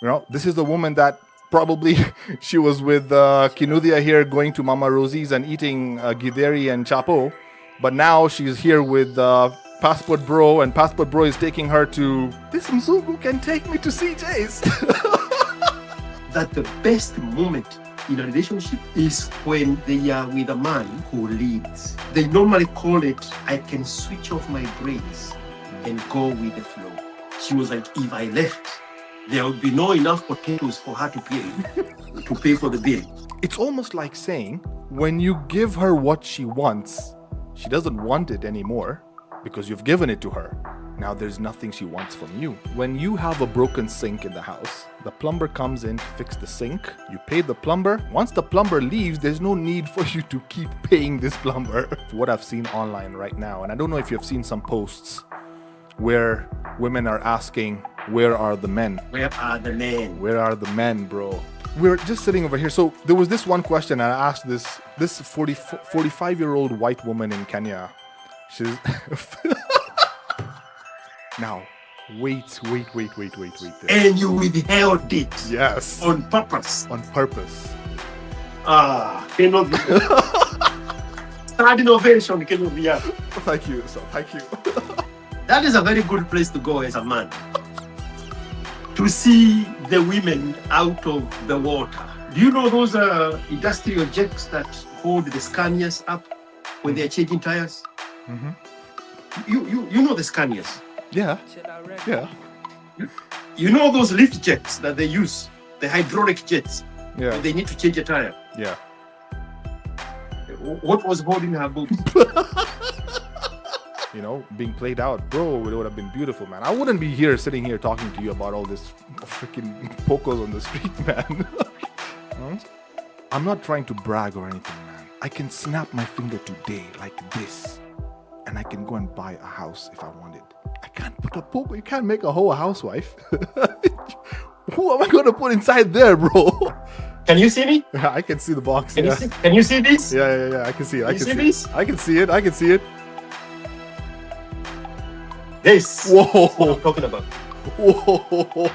You know, this is the woman that probably she was with Kinudia here going to Mama Rosie's and eating githeri and chapo, but now she's here with Passport Bro, and Passport Bro is taking her to this Mzungu can take me to CJ's. That the best moment in a relationship is when they are with a man who leads. They normally call it, I can switch off my brains and go with the flow. She was like, if I left, there would be no enough potatoes for her to pay for the bill. It's almost like saying when you give her what she wants, she doesn't want it anymore because you've given it to her. Now there's nothing she wants from you. When you have a broken sink in the house, the plumber comes in to fix the sink. You pay the plumber. Once the plumber leaves, there's no need for you to keep paying this plumber. What I've seen online right now, and I don't know if you've seen some posts where women are asking, where are the men? Where are the men? Where are the men, bro? We're just sitting over here. So there was this one question, and I asked this 45-year-old white woman in Kenya. She's now, wait. And you withheld it. Yes. On purpose. On purpose. Cannot be. Start innovation cannot be. Thank you, sir. Thank you. That is a very good place to go as a man. To see the women out of the water. Do you know those industrial jets that hold the Scanias up when they're changing tires? Mm-hmm. You know the Scanias? Yeah. Yeah. You know those lift jets that they use, the hydraulic jets, Yeah. when they need to change a tire? Yeah. What was holding her boobs? You know, being played out, bro, it would have been beautiful, man. I wouldn't be here sitting here talking to you about all this freaking pocos on the street, man. I'm not trying to brag or anything, man. I can snap my finger today like this, and I can go and buy a house if I wanted. I can't put a poco. You can't make a whole housewife. Who am I going to put inside there, bro? Can you see me? I can see the box. Can Yeah. you see this? Yeah. I can see it. I Can can you see see this? it. I can see it. I can see it. This. Whoa. That's what I'm talking about.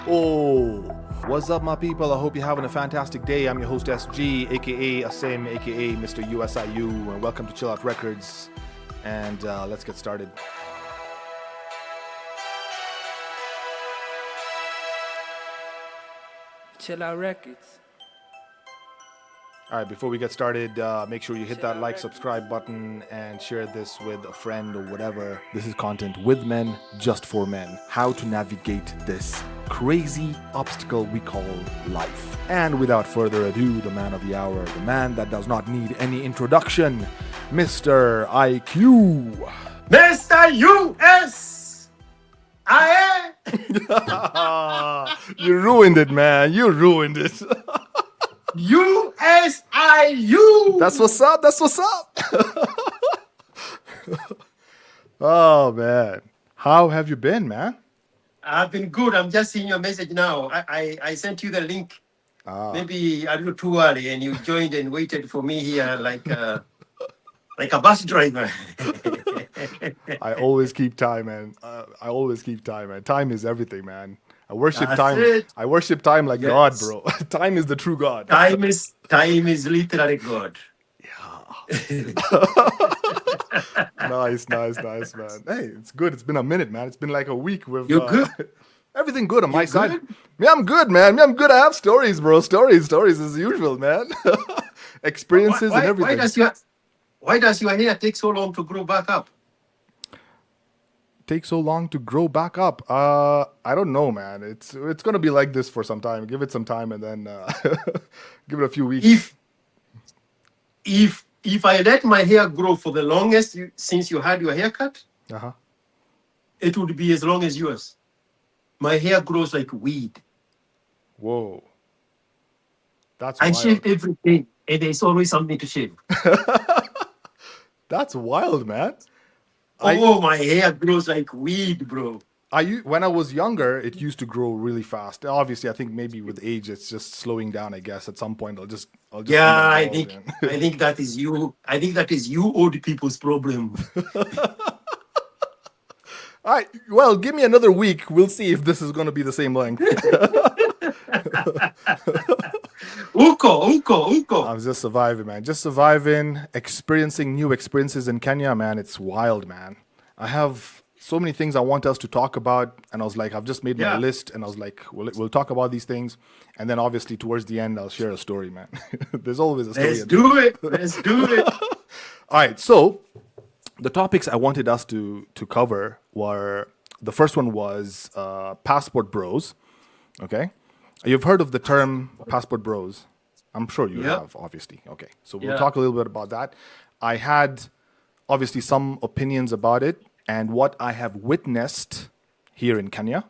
Whoa. What's up, my people? I hope you're having a fantastic day. I'm your host, SG, aka Asim, aka Mr. USIU, and welcome to Chill Out Records. And let's get started. Chill Out Records. All right, before we get started, make sure you hit that like, subscribe button and share this with a friend or whatever. This is content with men, just for men. How to navigate this crazy obstacle we call life. And without further ado, the man of the hour, the man that does not need any introduction, Mr. IQ. Mr. US! You ruined it, man. You ruined it. USIU! That's what's up. That's what's up. Oh, man. How have you been, man? I've been good. I'm just seeing your message now. I sent you the link. Maybe a little too early, and you joined and waited for me here like a bus driver. I always keep time, man. I always keep time, man. Time is everything, man. I worship That's time. it. I worship time like Yes. God, bro. Time is the true God. Time is literally God. Nice, man. Hey, it's good. It's been a minute, man. It's been like a week. You're good? Everything good on my side. good? Yeah, I'm good, man. I'm good. I have stories, bro. Stories as usual, man. Experiences and everything. Why does your hair take so long to grow back up? Take so long to grow back up? I don't know, man. It's gonna be like this for some time. Give it some time, and then give it a few weeks. If I let my hair grow for the longest since you had your haircut, it would be as long as yours. My hair grows like weed. Whoa, that's I wild. shave every day, and there's always something to shave. That's wild, man. My hair grows like weed, bro. When I was younger, it used to grow really fast. Obviously, I think maybe with age, it's just slowing down. I guess at some point, I'll just Yeah, I end up think bald, I think that is you. I think that is you old people's problem. All right. Well, give me another week. We'll see if this is going to be the same length. Uko. I'm just surviving, man. Just surviving, experiencing new experiences in Kenya, man. It's wild, man. I have so many things I want us to talk about, and I was like, I've just made my Yeah. list, and I was like, we'll talk about these things, and then obviously towards the end, I'll share a story, man. There's always a story. Let's do it. Let's do it. All right, so the topics I wanted us to cover were the first one was passport bros. Okay, you've heard of the term passport bros. I'm sure you Yep. have, obviously. Okay, so we'll Yeah. talk a little bit about that. I had obviously some opinions about it and what I have witnessed here in Kenya.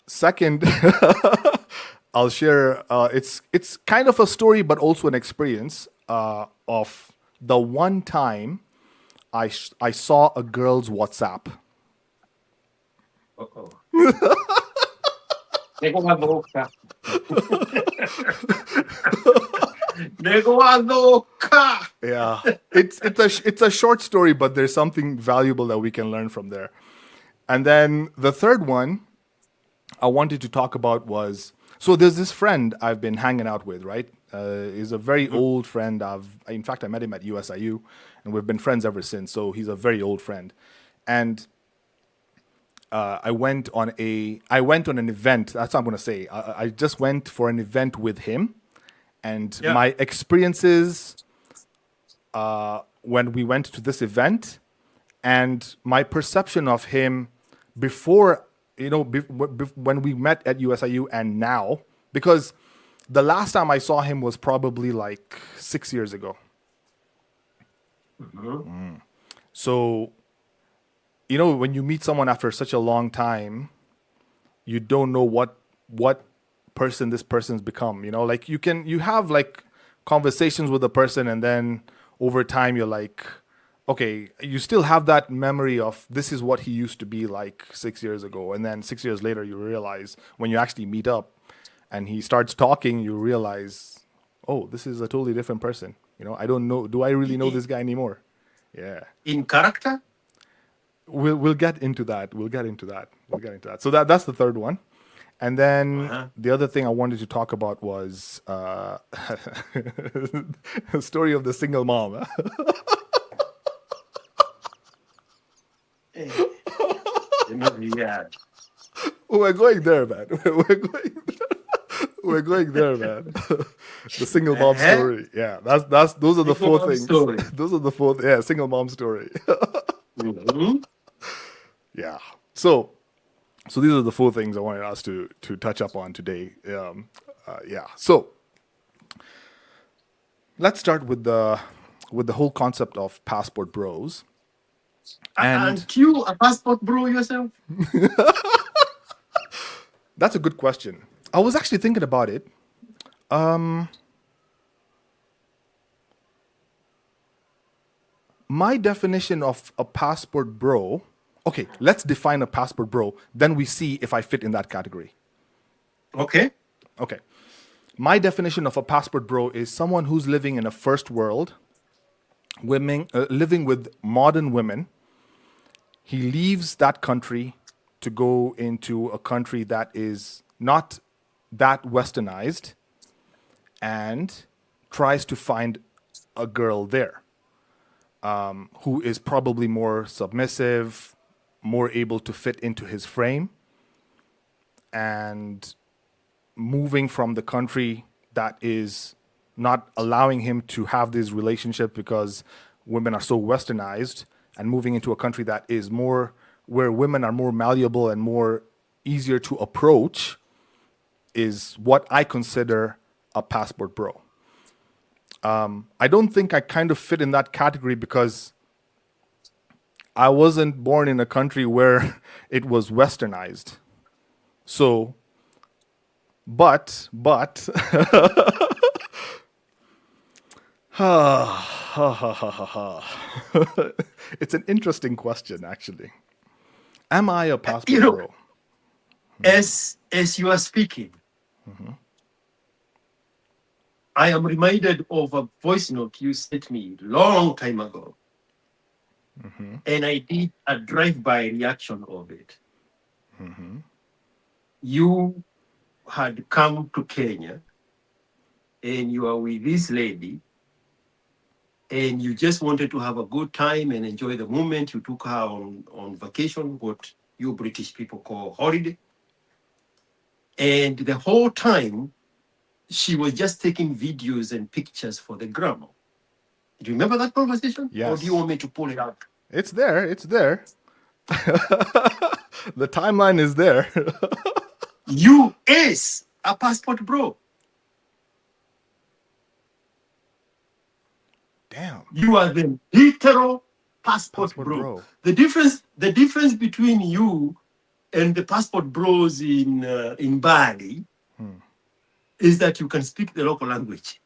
Second, I'll share. It's kind of a story, but also an experience of the one time I saw a girl's WhatsApp. Uh-oh. Negoadoka. Negoadoka. Yeah, it's a short story, but there's something valuable that we can learn from there. And then the third one I wanted to talk about was, so there's this friend I've been hanging out with, right? He's a very old friend. In fact, I met him at USIU, and we've been friends ever since. So he's a very old friend, and I went on an event. That's what I'm gonna say. I just went for an event with him, and Yeah. my experiences when we went to this event, and my perception of him before, when we met at USIU and now, because the last time I saw him was probably like 6 years ago. So, when you meet someone after such a long time, you don't know what person this person's become. Like you have like conversations with a person, and then over time you're like, okay, you still have that memory of this is what he used to be like 6 years ago, and then 6 years later you realize when you actually meet up and he starts talking, you realize, oh, this is a totally different person. I don't know. Do I really know this guy anymore? Yeah. In character? We'll get into that. We'll get into that. So that's the third one. And then the other thing I wanted to talk about was the story of the single mom. Yeah. We're going there, man. We're going there, man. The single mom story. Yeah, that's those are the Single four mom things. story. Those are the four. Yeah, single mom story. Mhm. Yeah. So these are the four things I wanted us to touch up on today. Yeah. So let's start with the whole concept of passport bros. And Aren't you a passport bro yourself? that's a good question. I was actually thinking about it. My definition of a passport bro. Okay, let's define a passport bro. Then we see if I fit in that category. Okay. Okay. My definition of a passport bro is someone who's living in a first world, living with modern women. He leaves that country to go into a country that is not that westernized and tries to find a girl there who is probably more submissive, more able to fit into his frame, and moving from the country that is not allowing him to have this relationship because women are so westernized, and moving into a country that is more where women are more malleable and more easier to approach is what I consider a passport bro. I don't think I kind of fit in that category because I wasn't born in a country where it was westernized. So, but it's an interesting question, actually. Am I a passport bro? As you are speaking, I am reminded of a voice note you sent me long time ago. And I did a drive-by reaction of it. You had come to Kenya and you are with this lady, and you just wanted to have a good time and enjoy the moment. You took her on vacation, what you British people call holiday. And the whole time, she was just taking videos and pictures for the grandma. Do you remember that conversation? Or do you Yes. want me to pull it out? It's there. It's there. The timeline is there. You is a passport bro. Damn. You are the literal passport Passport bro. bro. The difference between you and the passport bros in Bali is that you can speak the local language.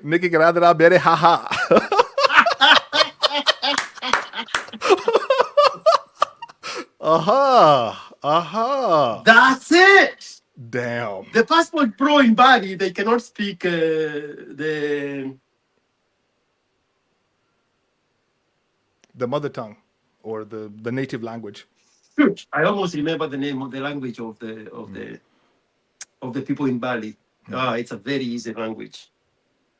Nikki Gradra Bere haha. Aha. Aha. That's it. Damn. The passport pro in Bali, they cannot speak the The mother tongue or the native language. Shoot, I almost remember the name of the language of the people in Bali. It's a very easy language.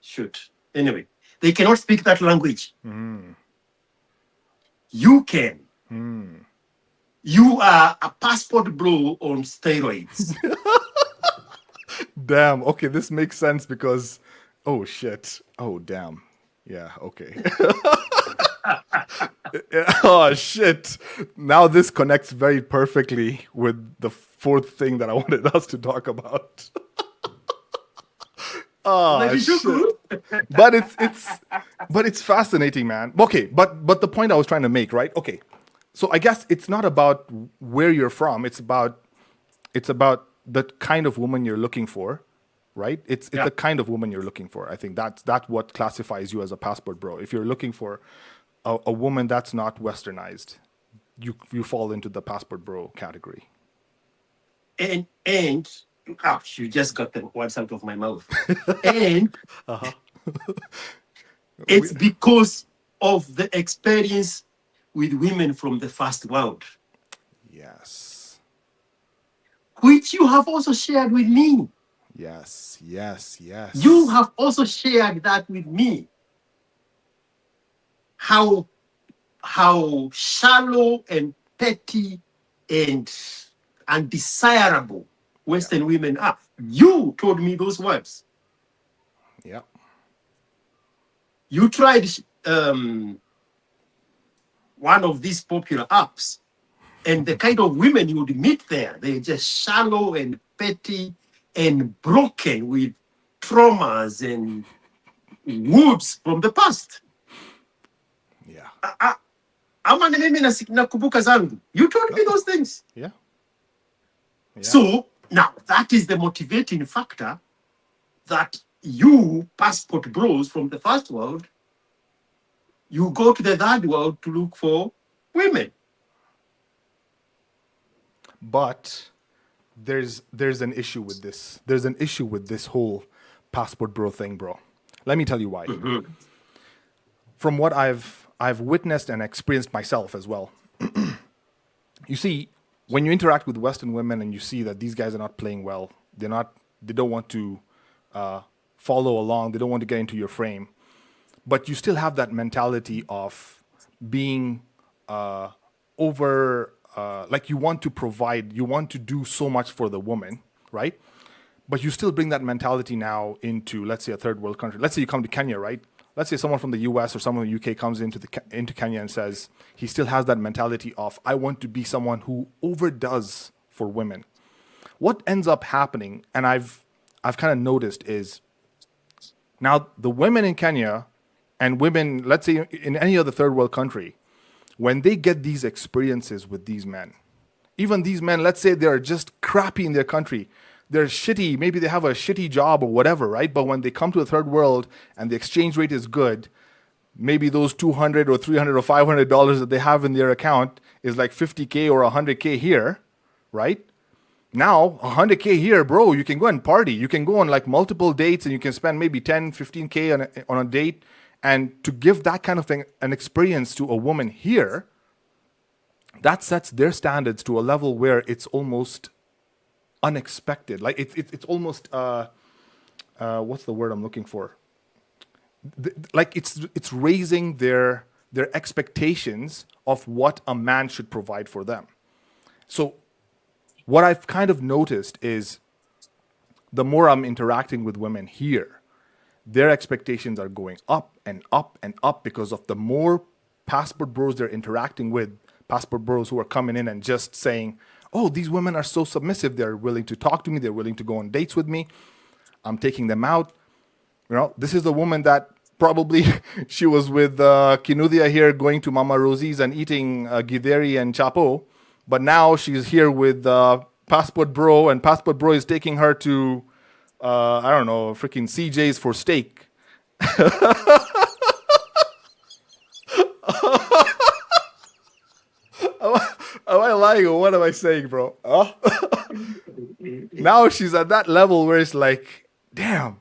Shoot. Anyway, they cannot speak that language. You can. You are a passport bro on steroids. Damn. Okay, this makes sense because oh shit. Oh damn. Yeah, okay. Oh shit. Now this connects very perfectly with the fourth thing that I wanted us to talk about. Oh Like, shit. you But it's fascinating, man. Okay, but the point I was trying to make, right? Okay. So I guess it's not about where you're from, it's about the kind of woman you're looking for, right? It's Yeah. the kind of woman you're looking for. I think that's what classifies you as a passport bro. If you're looking for a woman that's not westernized, you fall into the passport bro category. and ouch, you just got the words out of my mouth. And it's because of the experience with women from the first world, Yes. which you have also shared with me. Yes. Yes. You have also shared that with me. How shallow and petty and undesirable Western women are. You told me those words. Yeah. You tried one of these popular apps, and the kind of women you would meet there, they're just shallow and petty and broken with traumas and wounds from the past. Yeah. Ama ni mimi nakumbuka zangu. You told me those things. Yeah. So now that is the motivating factor that you passport bros from the first world, you go to the third world to look for women. But there's an issue with this. There's an issue with this whole passport bro thing, bro. Let me tell you why. From what I've witnessed and experienced myself as well. You see, when you interact with Western women and you see that these guys are not playing well, they don't want to follow along, they don't want to get into your frame, but you still have that mentality of being like you want to provide, you want to do so much for the woman, right? But you still bring that mentality now into, let's say, a third world country. Let's say you come to Kenya, right? Let's say someone from the US or someone from the UK comes into Kenya and says he still has that mentality of, I want to be someone who overdoes for women. What ends up happening, and I've kind of noticed, is now the women in Kenya and women, let's say in any other third world country, when they get these experiences with these men, even these men, let's say they're just crappy in their country, they're shitty, maybe they have a shitty job or whatever, right? But when they come to the third world and the exchange rate is good, maybe those $200 or $300 or $500 that they have in their account is like $50K or $100K here, right? Now, $100K here, bro, you can go and party. You can go on like multiple dates and you can spend maybe 10, 15K on a date. And to give that kind of thing, an experience to a woman here, that sets their standards to a level where it's almost unexpected. Like it's almost what's the word I'm looking for? Like it's raising their expectations of what a man should provide for them. So what I've kind of noticed is the more I'm interacting with women here, their expectations are going up and up and up because of the more passport bros they're interacting with, passport bros who are coming in and just saying, oh, these women are so submissive. They're willing to talk to me. They're willing to go on dates with me. I'm taking them out. You know, this is a woman that probably she was with Kinudia here going to Mama Rosie's and eating githeri and chapo. But now she's here with Passport Bro, and Passport Bro is taking her to, I don't know, freaking CJ's for steak. Am I lying or what am I saying, bro? Huh? Now she's at that level where it's like, damn,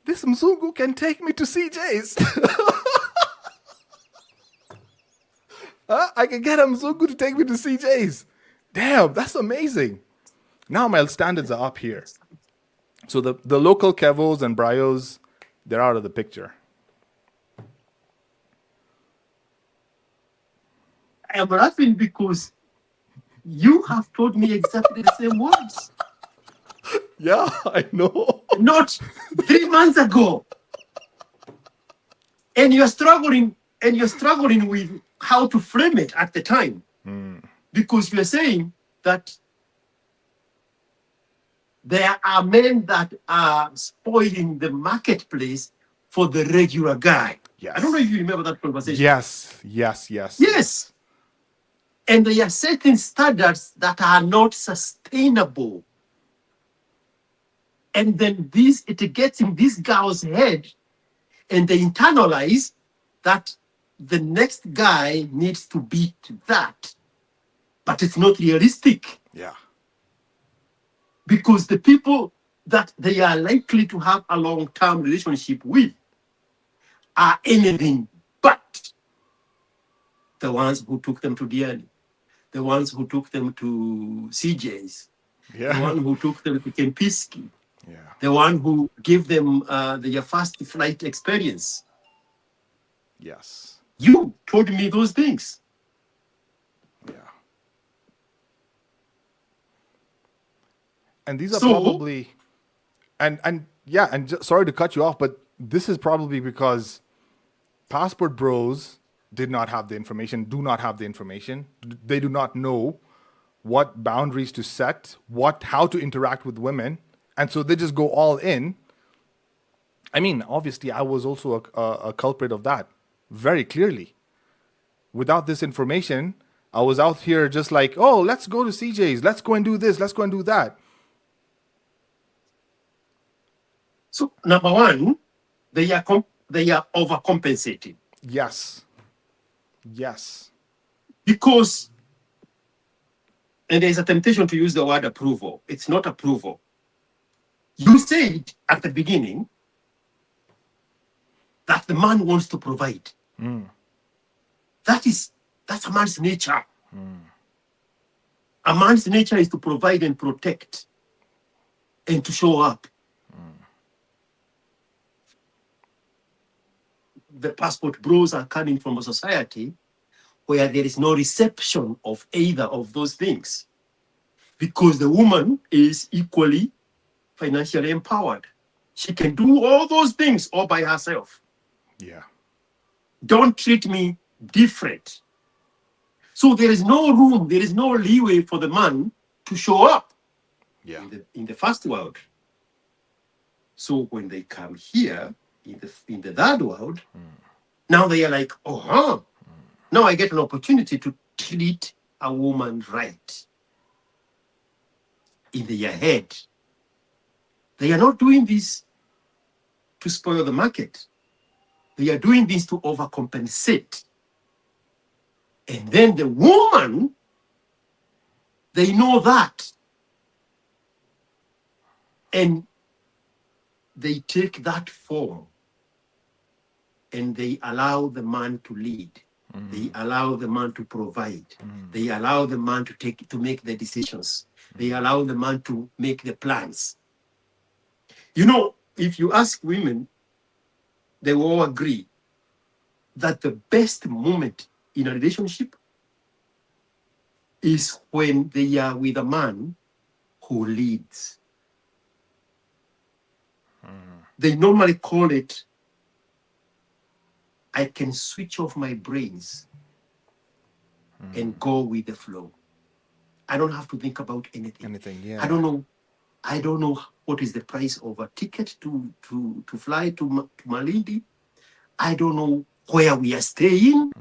this Mzungu can take me to CJ's. Huh? I can get a Mzungu to take me to CJ's. Damn, that's amazing. Now my standards are up here. So the local Kevos and Bryos, they're out of the picture. I am laughing because you have told me exactly the same words. Yeah, I know. Not 3 months ago. And you're struggling with how to frame it at the time. Because you're saying that there are men that are spoiling the marketplace for the regular guy. Yes. I don't know if you remember that conversation. Yes. Yes. And they are setting standards that are not sustainable. And then it gets in this girl's head, and they internalize that the next guy needs to beat that. But it's not realistic. Yeah. Because the people that they are likely to have a long-term relationship with are anything but the ones who took them to Diani, the ones who took them to CJ's, the one who took them to Kempinski, the one who gave them their first flight experience. Yes. You told me those things. Yeah. And these are probably, and yeah, and sorry to cut you off, but this is probably because passport bros did not have the information, do not have the information. They do not know what boundaries to set, how to interact with women. And so they just go all in. I mean, obviously, I was also a culprit of that, very clearly. Without this information, I was out here just like, oh, let's go to CJ's. Let's go and do this. Let's go and do that. So, number one, they are overcompensating. Yes. Because, and there's a temptation to use the word approval. It's not approval. You said at the beginning that the man wants to provide. That's a man's nature. A man's nature is to provide and protect and to show up. The passport bros are coming from a society where there is no reception of either of those things, because the woman is equally financially empowered. She can do all those things all by herself. Yeah. Don't treat me different. So there is no room, there is no leeway for the man to show up in the first world. So when they come here in the third world, now they are like, now I get an opportunity to treat a woman right. In their head, they are not doing this to spoil the market. They are doing this to overcompensate. And then the woman, they know that. And they take that form and they allow the man to lead. They allow the man to provide. They allow the man to make the decisions. They allow the man to make the plans. You know, if you ask women, they will all agree that the best moment in a relationship is when they are with a man who leads. They normally call it, I can switch off my brains and go with the flow. I don't have to think about anything. Anything, yeah. I don't know what is the price of a ticket to fly to Malindi. I don't know where we are staying.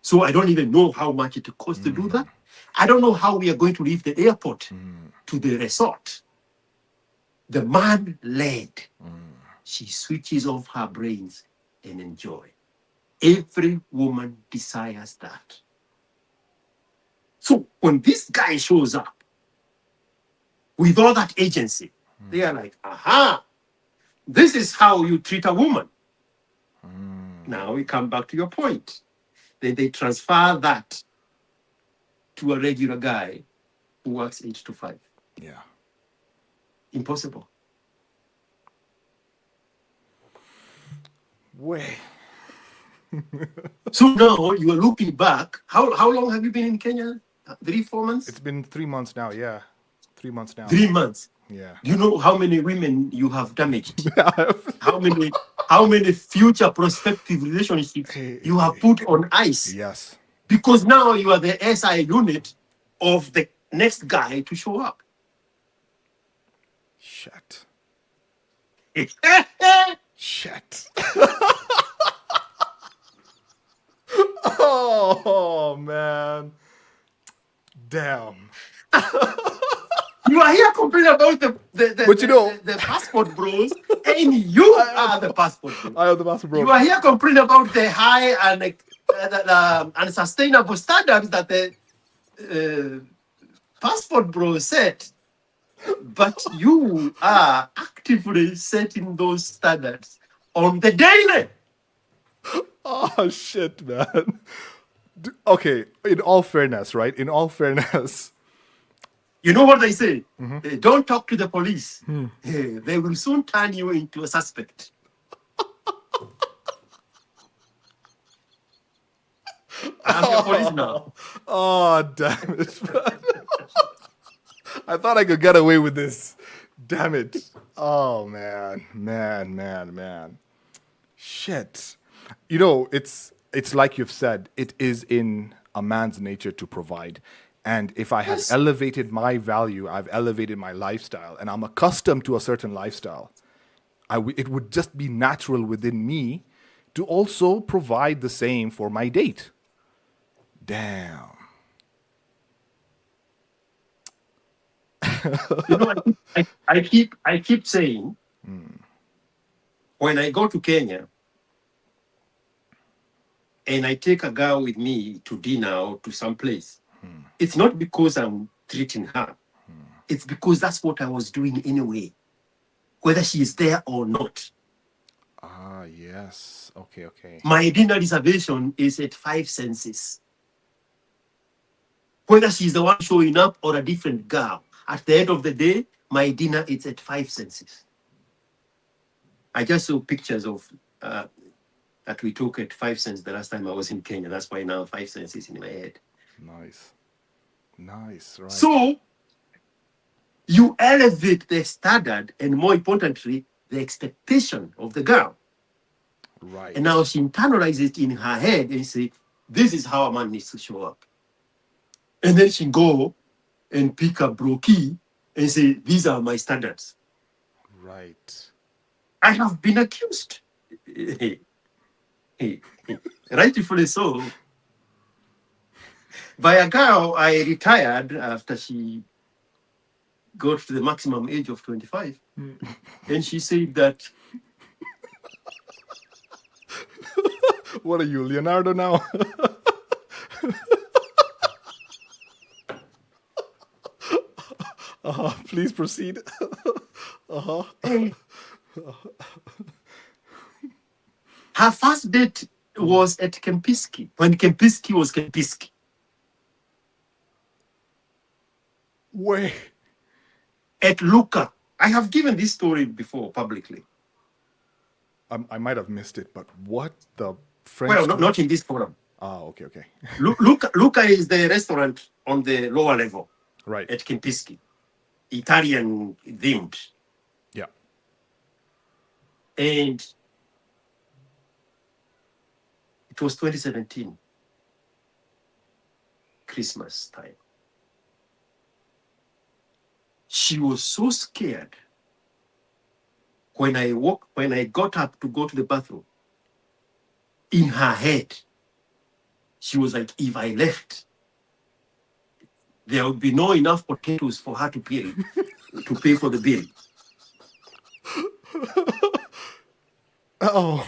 So I don't even know how much it costs to do that. I don't know how we are going to leave the airport to the resort. The man led. She switches off her brains and enjoy. Every woman desires that. So when this guy shows up with all that agency, they are like, aha, this is how you treat a woman. Now we come back to your point. Then they transfer that to a regular guy who works 8 to 5. Yeah. Impossible. Way. So now you are looking back. How long have you been in Kenya? 3-4 months? It's been 3 months now, yeah. 3 months now. 3 months. Yeah. Do you know how many women you have damaged? how many future prospective relationships you have put on ice? Yes. Because now you are the SI unit of the next guy to show up. Shit. Shit. Oh, man. Damn. You are here complaining about the passport bros, and you are the passport bros. I am the master bro. You are here complaining about the high and unsustainable standards that the passport bros set, but you are actively setting those standards on the daily. Oh, shit, man. Okay, in all fairness, right? In all fairness. You know what they say? Don't talk to the police. They will soon turn you into a suspect. I'm the police now. Oh, damn it, man. I thought I could get away with this. Damn it. Oh, man. Man. Shit. You know, it's like you've said, it is in a man's nature to provide. And if I have elevated my value, I've elevated my lifestyle, and I'm accustomed to a certain lifestyle, it would just be natural within me to also provide the same for my date. Damn. You know, I keep saying, when I go to Kenya and I take a girl with me to dinner or to some place, it's not because I'm treating her. It's because that's what I was doing anyway, whether she is there or not. Ah, yes. Okay. My dinner reservation is at 5 senses. Whether she's the one showing up or a different girl, at the end of the day, my dinner is at 5 senses. I just saw pictures of that we took at 5 cents the last time I was in Kenya. That's why now 5 cents is in my head. Nice, right. So you elevate the standard and, more importantly, the expectation of the girl. Right. And now she internalizes it in her head and say, this is how a man needs to show up. And then she go and pick a brokey and say, these are my standards. Right. I have been accused. Rightfully so. By a girl I retired after she got to the maximum age of 25. And she said that... What are you, Leonardo now? Please proceed. Her first date was at Kempinski, when Kempinski was Kempinski. Wait. At Luca. I have given this story before publicly. I might have missed it, but what the French? Well, not in this forum. Ah, okay, okay. Luca is the restaurant on the lower level Right. at Kempinski, Italian themed. Yeah. And it was 2017, Christmas time. She was so scared when I got up to go to the bathroom. In her head, she was like, if I left, there would be no enough potatoes for her to pay for the bill. Oh.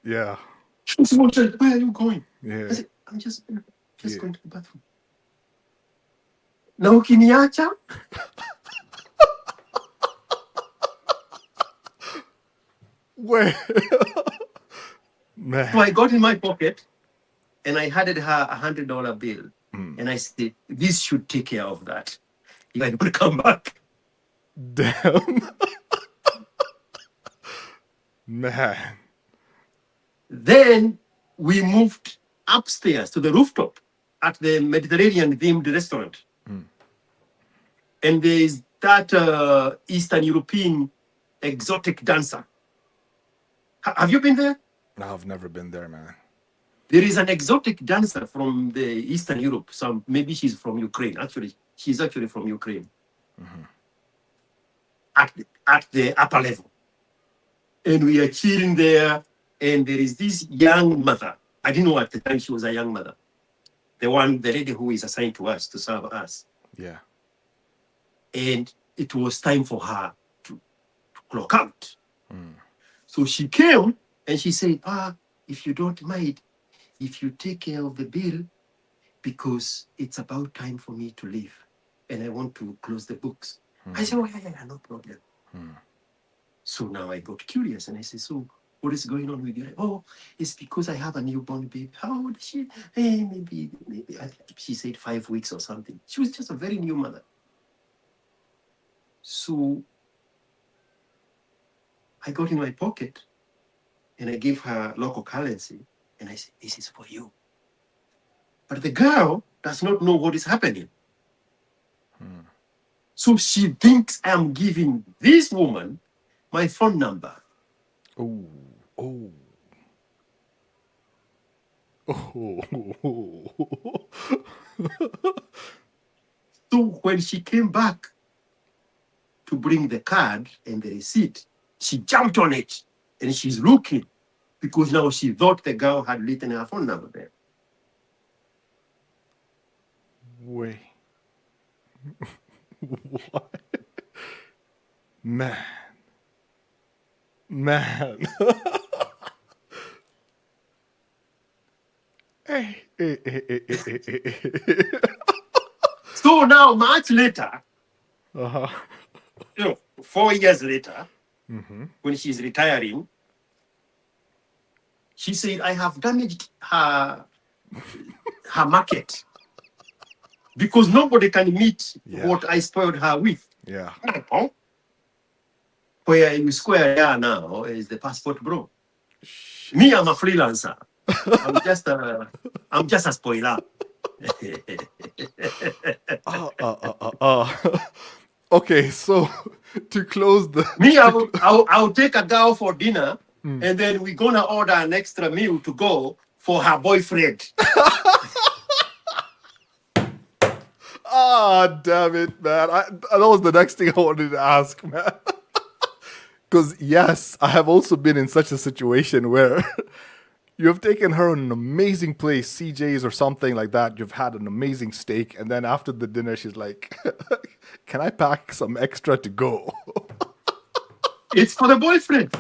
Yeah. She was like, where are you going? Yeah. I said, I'm just going to the bathroom. Na ukiniacha? Wait. Man. So I got in my pocket and I handed her $100 bill. And I said, this should take care of that. If I don't come back. Damn. Man. Then we moved upstairs to the rooftop at the Mediterranean themed restaurant. And there is that Eastern European exotic dancer. Have you been there? I've never been there, man. There is an exotic dancer from the Eastern Europe. Maybe she's from Ukraine. Actually, she's actually from Ukraine. At the upper level. And we are chilling there. And there is this young mother. I didn't know at the time she was a young mother. The lady who is assigned to us to serve us. Yeah. And it was time for her to clock out. So she came and she said, if you don't mind, if you take care of the bill, because it's about time for me to leave and I want to close the books. I said, oh, yeah, no problem. So now I got curious and I said, so what is going on with you? Oh, it's because I have a newborn baby. How old is she? Maybe I think she said 5 weeks or something. She was just a very new mother. So I got in my pocket and I gave her local currency and I said, this is for you. But the girl does not know what is happening. So she thinks I'm giving this woman my phone number. Oh. Oh. Oh. So when she came back to bring the card and the receipt, she jumped on it and she's looking because now she thought the girl had written her phone number there. Wait. What? Man. Hey. So now, much later, Uh-huh. 4 years later, when she's retiring, she said, I have damaged her market because nobody can meet what I spoiled her with. Yeah. Where you square there now is the passport bro. Me, I'm a freelancer. I'm just a spoiler. Okay, so to close the Me, I'll take a girl for dinner, and then we're gonna order an extra meal to go for her boyfriend. Damn it, man. That was the next thing I wanted to ask, man. Because, yes, I have also been in such a situation where you have taken her on an amazing place, CJ's or something like that. You've had an amazing steak. And then after the dinner, she's like, can I pack some extra to go? It's for the boyfriend.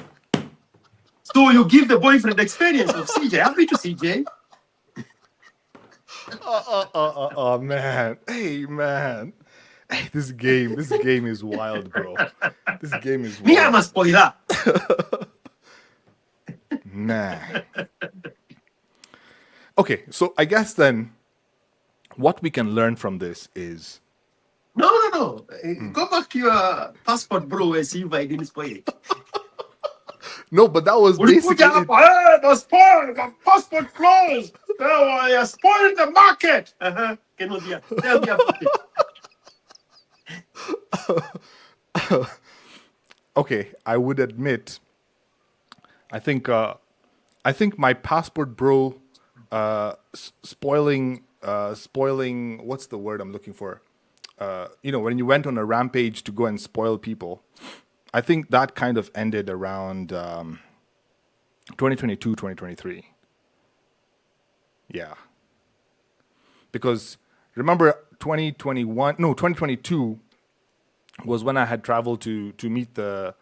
So you give the boyfriend the experience of CJ. I've been to CJ. Man. Hey, man. Hey, this game is wild, bro. This game is wild. Me, I'm a spoiler. Nah. Okay, so I guess then what we can learn from this is No. Go back to your passport, bro, and see if I didn't spoil it. no, but that was basically it. The spoil, the passport closed. You spoiled the market. Tell me about it. Okay, I would admit, I think my passport bro, spoiling. What's the word I'm looking for? When you went on a rampage to go and spoil people, I think that kind of ended around 2022, 2023. Yeah, because remember 2022 was when I had traveled to meet the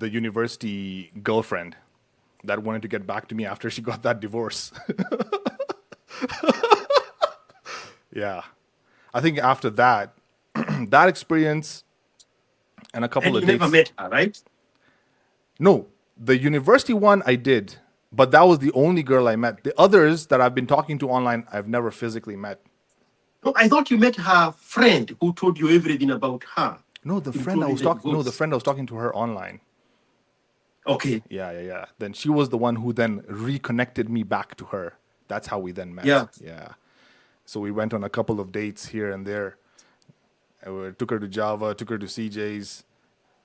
university girlfriend that wanted to get back to me after she got that divorce. Yeah, I think after that, that experience and a couple And of you never dates. met her, right? No, the university one I did, but that was the only girl I met. The others that I've been talking to online, I've never physically met. No, I thought you met her friend who told you everything about her. No, the friend I including was the talking. No, the divorce. friend I was talking to her online. Okay. Yeah. Then she was the one who then reconnected me back to her. That's how we then met. Yeah. Yeah. So we went on a couple of dates here and there. I took her to Java, took her to CJ's.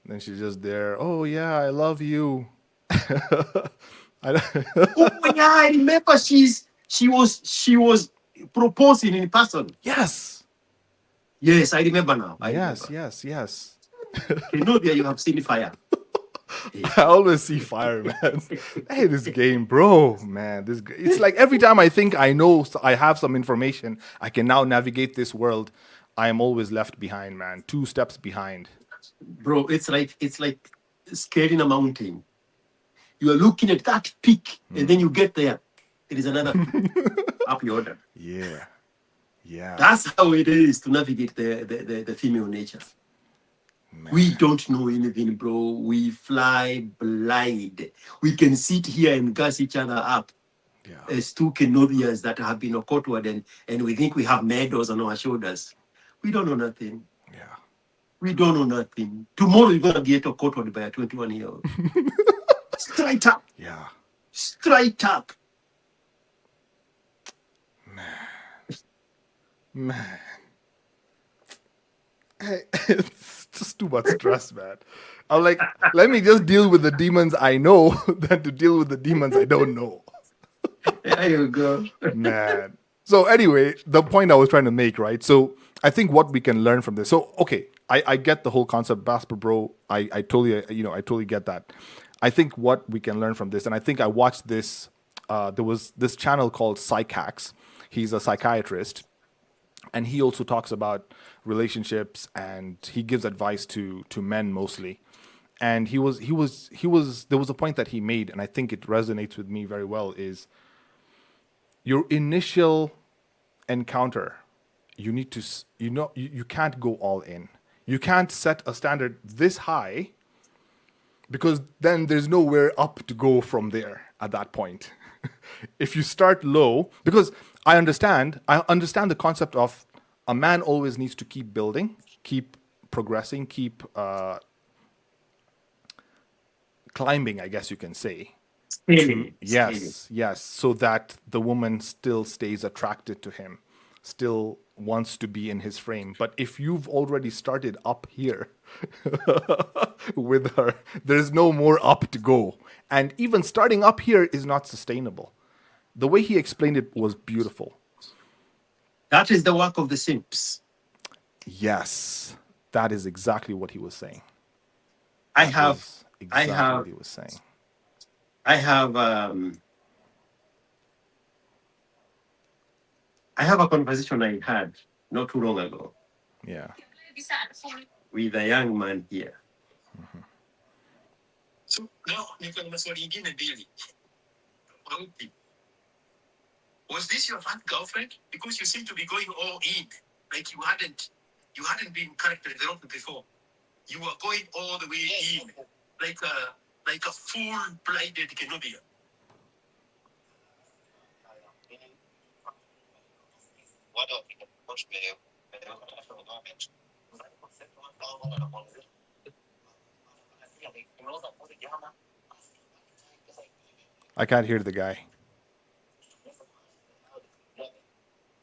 Then she's just there. Oh yeah, I love you. Oh yeah, I remember she was proposing in person. Yes. Yes, I remember now. I Yes. remember. Yes. You know there you have seen fire. I always see fire, man. Hey, this game, bro, man. It's like every time I think I know, I have some information, I can now navigate this world. I am always left behind, man. 2 steps behind. Bro, it's like scaling a mountain. You are looking at that peak, and then you get there. There is another peak up yonder. Yeah. That's how it is to navigate the female nature. Man. We don't know anything, bro. We fly blind. We can sit here and gas each other up Yeah. as two Kenodians that have been awkward and we think we have medals on our shoulders. We don't know nothing. Yeah. We don't know nothing. Tomorrow you're gonna get awkward by a 21-year-old. Straight up. Yeah. Straight up. Man. Hey, it's just too much stress, man. I'm like, let me just deal with the demons I know than to deal with the demons I don't know. There you go. Man. So anyway, the point I was trying to make, right? So I think what we can learn from this. So okay, I get the whole concept, Basper bro. I totally get that. I think what we can learn from this, and I think I watched this. There was this channel called Psych Hacks. He's a psychiatrist, and he also talks about relationships, and he gives advice to men mostly. And there was a point that he made, and I think it resonates with me very well. Is your initial encounter, you need to you can't go all in. You can't set a standard this high, because then there's nowhere up to go from there at that point. If you start low, because I understand the concept of a man always needs to keep building, keep progressing, keep climbing, I guess you can say. Scaling. Yes, so that the woman still stays attracted to him, still wants to be in his frame. But if you've already started up here with her, there's no more up to go. And even starting up here is not sustainable. The way he explained it was beautiful. That is the work of the simps. Yes, that is exactly what he was saying. I have What he was saying. I have a conversation I had not too long ago Yeah. with a young man here. So now niko na maswali ingine mbili. Tofauti. Was this your first girlfriend? Because you seem to be going all in, like you hadn't been character developed before. You were going all the way in, like like a full-blinded Kenobia. I can't hear the guy.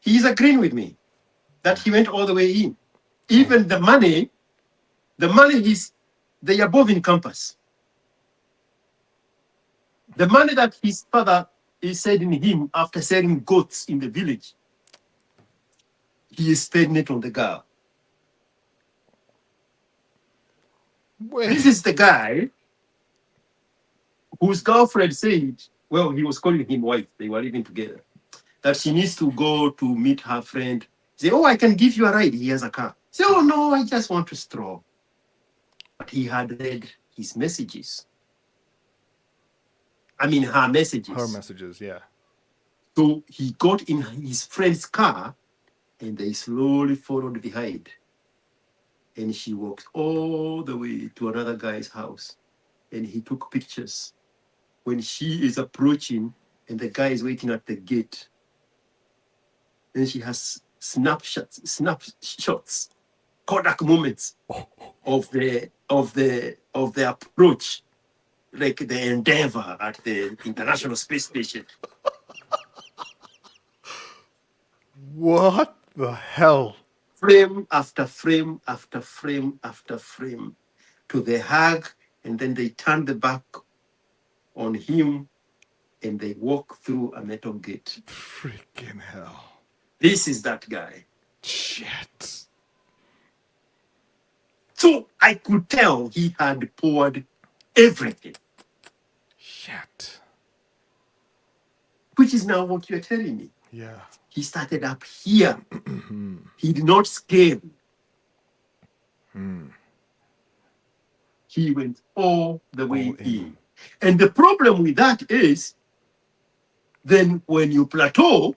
He's agreeing with me that he went all the way in. Even the money is, they are both in compass. The money that his father is sending him after selling goats in the village, he is spending it on the girl. This is the guy whose girlfriend said, well, he was calling him wife, they were living together, that she needs to go to meet her friend. Say, oh, I can give you a ride. He has a car. Say, oh, no, I just want to stroll. But he had read his messages. I mean, her messages. Her messages, yeah. So he got in his friend's car and they slowly followed behind. And she walked all the way to another guy's house. And he took pictures. When she is approaching and the guy is waiting at the gate, then she has snapshots, Kodak moments of the approach, like the Endeavor at the International Space Station. What the hell? Frame after frame after frame after frame to the hug, and then they turn the back on him and they walk through a metal gate. Freaking hell. This is that guy. Shit. So I could tell he had poured everything. Shit. Which is now what you're telling me. Yeah. He started up here. He did not scale. He went all the way All in. in. And the problem with that is, then when you plateau,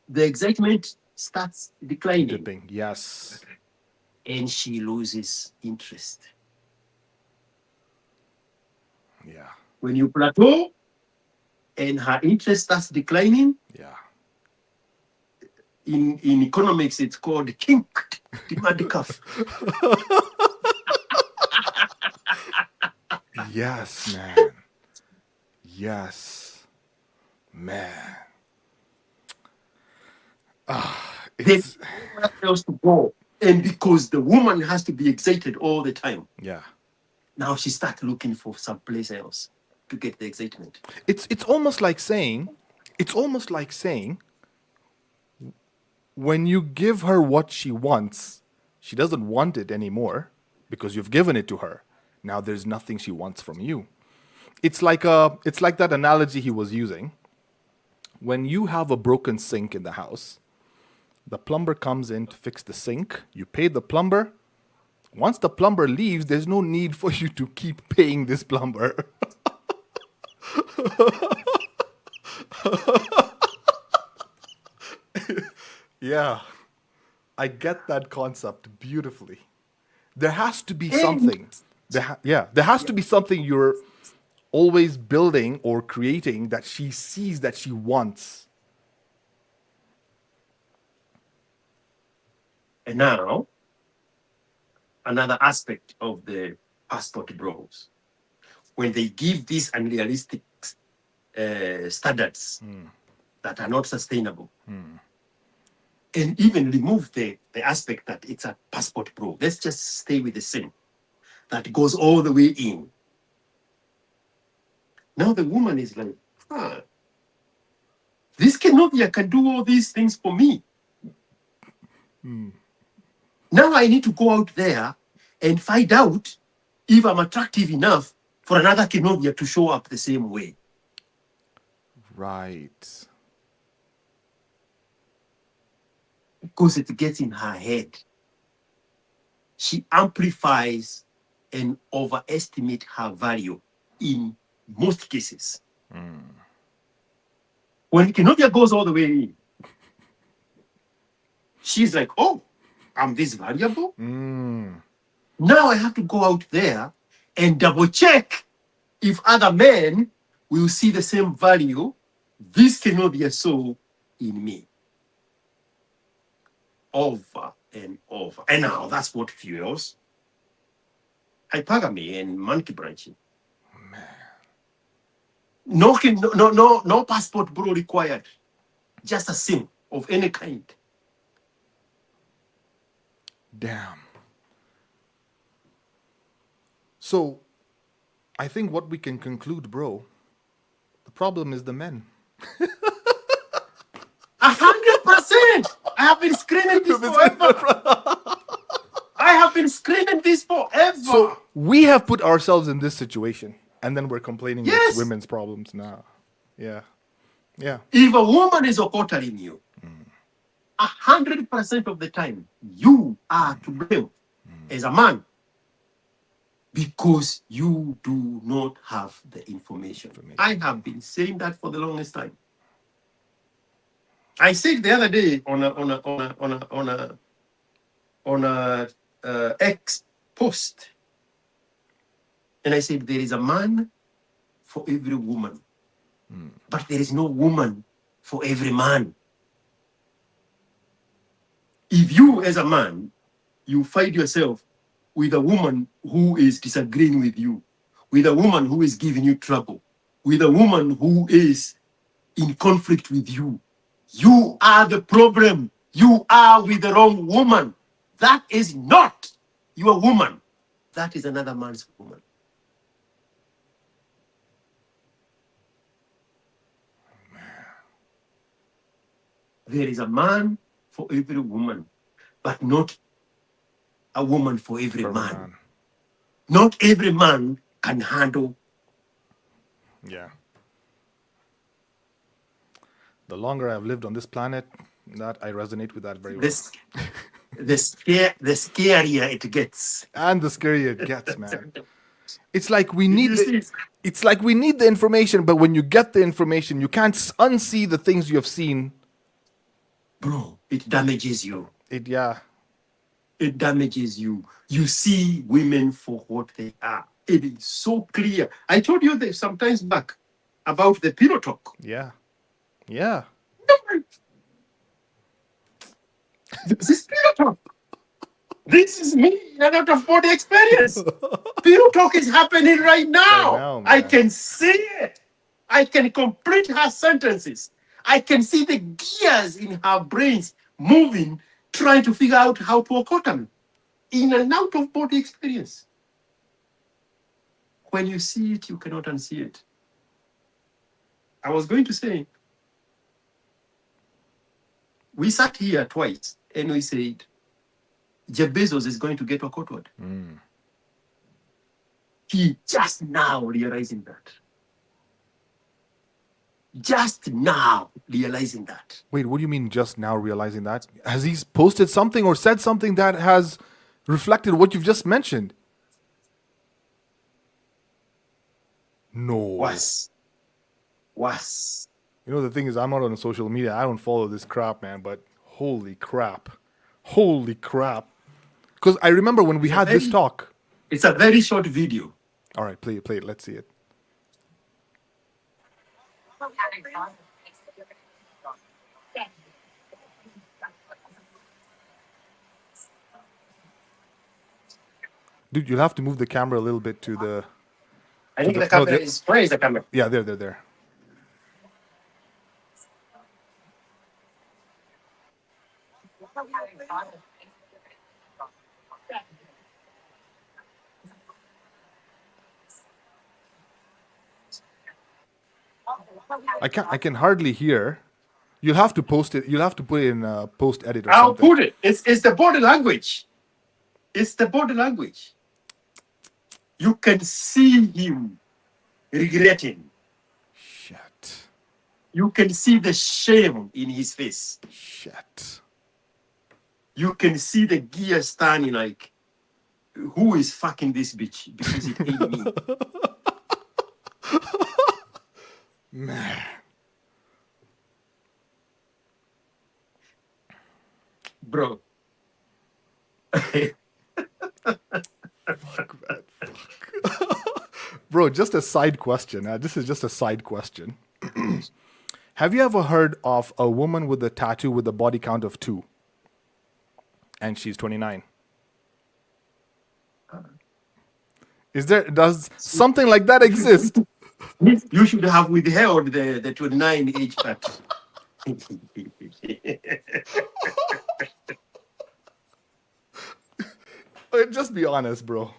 the excitement starts declining. Dipping, yes. And she loses interest. Yeah. When you plateau and her interest starts declining, Yeah. in economics, it's called kink, demand cuff. Yes, man. Yes. Man. There's nowhere else to go. And because the woman has to be excited all the time, Yeah. now she starts looking for someplace else to get the excitement. It's almost like saying, when you give her what she wants, she doesn't want it anymore because you've given it to her. Now there's nothing she wants from you. It's like that analogy he was using. When you have a broken sink in the house, the plumber comes in to fix the sink, you pay the plumber. Once the plumber leaves, there's no need for you to keep paying this plumber. Yeah, I get that concept beautifully. There has to be something. There has to be something you're always building or creating that she sees that she wants. And now, another aspect of the passport bros, when they give these unrealistic standards that are not sustainable, and even remove the aspect that it's a passport bro. Let's just stay with the same. That goes all the way in. Now the woman is like, this Kenobia can do all these things for me. Now I need to go out there and find out if I'm attractive enough for another Kenobia to show up the same way. Right. Because it gets in her head. She amplifies and overestimates her value in most cases. When Kenobia goes all the way in, she's like, oh, I'm this valuable? Now I have to go out there and double check if other men will see the same value. This cannot be a soul in me. Over and over. And now that's what fuels hypergamy and monkey branching. No, no passport bro required. Just a SIM of any kind. Damn. So, I think what we can conclude, bro, the problem is the men. 100%. I have been screaming this forever. I have been screaming this forever. So, we have put ourselves in this situation, and then we're complaining Yes. it's women's problems now. Yeah. Yeah. If a woman is occurring you, 100% of the time, you are to blame as a man because you do not have the information. I have been saying that for the longest time. I said the other day on a X post, and I said there is a man for every woman, but there is no woman for every man. If you, as a man, you find yourself with a woman who is disagreeing with you, with a woman who is giving you trouble, with a woman who is in conflict with you, you are the problem. You are with the wrong woman. That is not your woman. That is another man's woman. There is a man for every woman, but not a woman for every man. Not every man can handle. Yeah. The longer I've lived on this planet, that I resonate with that very well. The scarier it gets. And the scarier it gets, man. It's like we need the information, but when you get the information, you can't unsee the things you have seen. Bro, it damages you. It damages you. You see women for what they are. It is so clear. I told you that sometimes back about the pillow talk. Yeah. Yeah. This is pillow talk. This is me in an out of body experience. Pillow talk is happening right now. I can see it. I can complete her sentences. I can see the gears in her brains moving, trying to figure out how to occur me in an out of body experience. When you see it, you cannot unsee it. I was going to say, we sat here twice and we said, Jeff Bezos is going to get occurred. He just now realizing that. Just now realizing that. Wait, what do you mean just now realizing that? Has he posted something or said something that has reflected what you've just mentioned? No. Was. You know, the thing is, I'm not on social media. I don't follow this crap, man, but holy crap. Because I remember when we had this talk. It's a very short video. All right, play it. Let's see it. Dude, you'll have to move the camera a little bit to the... I think the camera is... Where is the camera? Yeah, there. I can hardly hear. You'll have to post it. You'll have to put it in post edit or something. I'll put it. It's the body language. It's the body language. You can see him regretting. Shit. You can see the shame in his face. Shit. You can see the gears turning like, who is fucking this bitch? Because it ain't me. Man. Bro. Fuck, man. Fuck. Bro, just a side question. This is just a side question. Have you ever heard of a woman with a tattoo with a body count of 2 and she's 29? Does something like that exist? You should have withheld the 29 age cut. Just be honest, bro.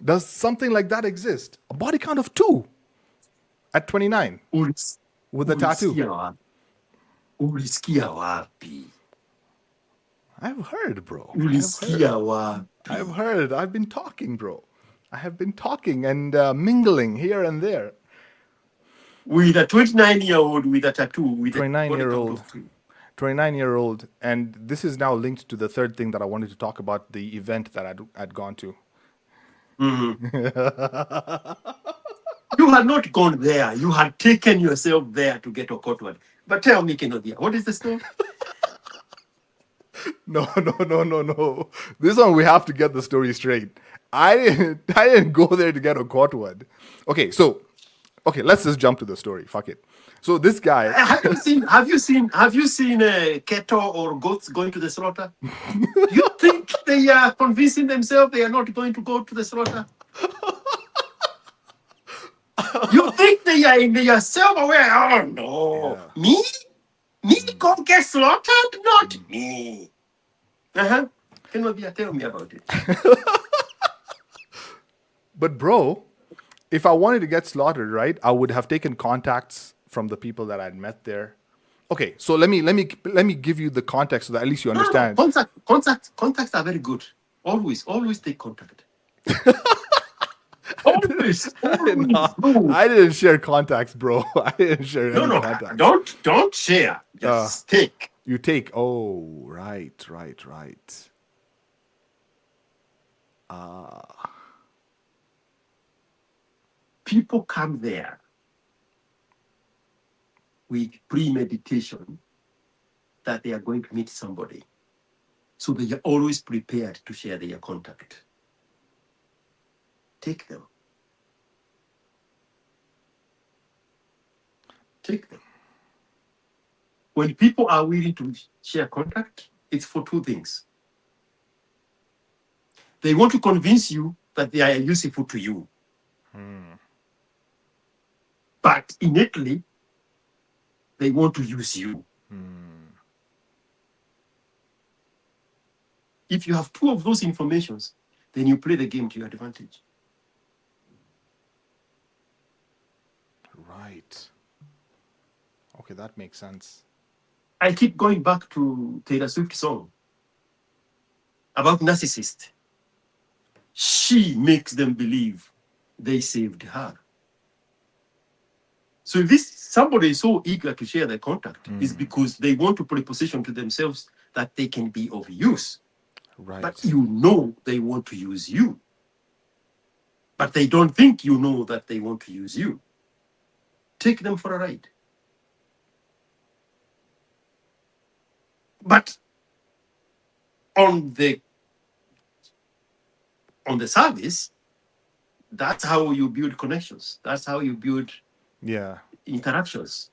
Does something like that exist? A body count of 2 at 29 with a tattoo? Ulisikia wapi? I've heard, bro. Ulisikia wapi? I've heard. I've been talking, bro. I have been talking and mingling here and there. With a 29-year-old with a tattoo, with a 29-year-old. body count of 2. 29-year-old. And this is now linked to the third thing that I wanted to talk about, the event that I'd gone to. You had not gone there. You had taken yourself there to get a Okotwan. But tell me, Kenodia, what is the story? No. This one we have to get the story straight. I didn't go there to get a cotwood. Okay, let's just jump to the story. Fuck it. So this guy. Have you seen cattle or goats going to the slaughter? You think they are convincing themselves they are not going to go to the slaughter? You think they are in their self-aware? Oh no, Yeah. me go get slaughtered? Not me. Kenodia, tell me about it. But bro, if I wanted to get slaughtered, right, I would have taken contacts from the people that I'd met there. Okay, so let me give you the context so that at least you understand. Contacts are very good. Always take contact. Always. I didn't share contacts, bro. I didn't share any contacts. Don't share. Just take. You take. Oh, right. People come there with premeditation that they are going to meet somebody. So they are always prepared to share their contact. Take them. When people are willing to share contact, it's for 2 things. They want to convince you that they are useful to you. But innately, they want to use you. If you have 2 of those informations, then you play the game to your advantage. Right. Okay, that makes sense. I keep going back to Taylor Swift's song about narcissist. She makes them believe they saved her. So if somebody is so eager to share their contact, is because they want to preposition to themselves that they can be of use. Right. But you know they want to use you. But they don't think you know that they want to use you. Take them for a ride. But on the service, that's how you build connections. That's how you build interactions.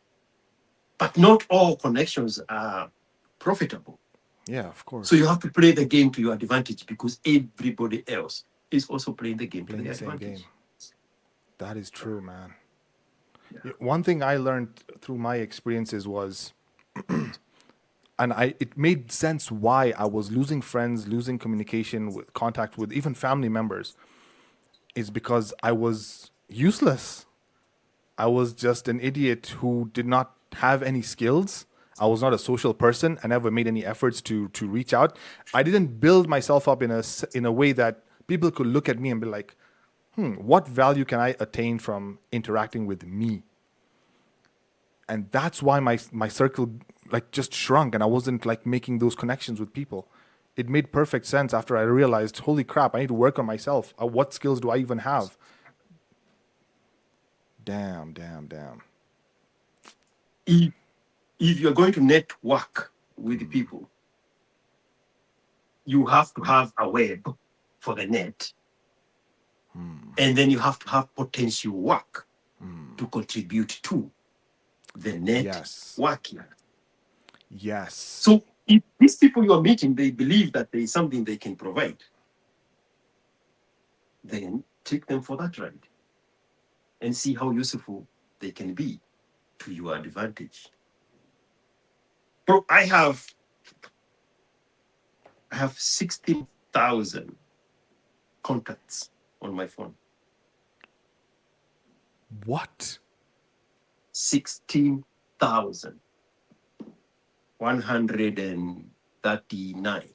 But not all connections are profitable. Yeah, of course. So you have to play the game to your advantage because everybody else is also playing the game to their advantage. Game. That is true, man. Yeah. One thing I learned through my experiences was, and it made sense why I was losing friends, losing communication, with contact with even family members, is because I was useless. I was just an idiot who did not have any skills. I was not a social person. I never made any efforts to reach out. I didn't build myself up in a way that people could look at me and be like, what value can I attain from interacting with me? And that's why my circle just shrunk, and I wasn't making those connections with people. It made perfect sense after I realized, holy crap, I need to work on myself. What skills do I even have? Damn. If you're going to network with people, you have to have a web for the net. And then you have to have potential work to contribute to the Yes. networking. Yes. So if these people you are meeting, they believe that there is something they can provide, then take them for that ride and see how useful they can be to your advantage. Bro, I have 16,000 contacts on my phone. What? 16,139.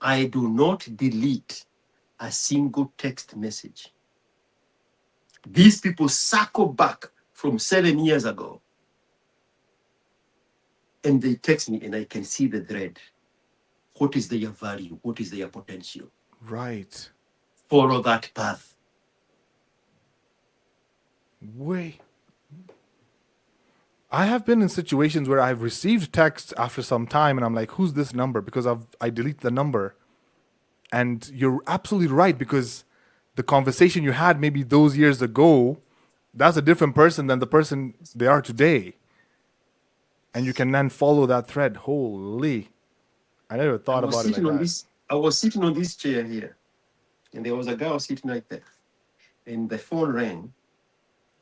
I do not delete a single text message. These people circle back from 7 years ago and they text me and I can see the thread. What is their value? What is their potential? Right. Follow that path. Wait. I have been in situations where I've received texts after some time and I'm like, who's this number? Because I delete the number. And you're absolutely right, because the conversation you had maybe those years ago, that's a different person than the person they are today. And you can then follow that thread. Holy. I never thought about it like that. I was sitting on this chair here, and there was a girl sitting right there. And the phone rang,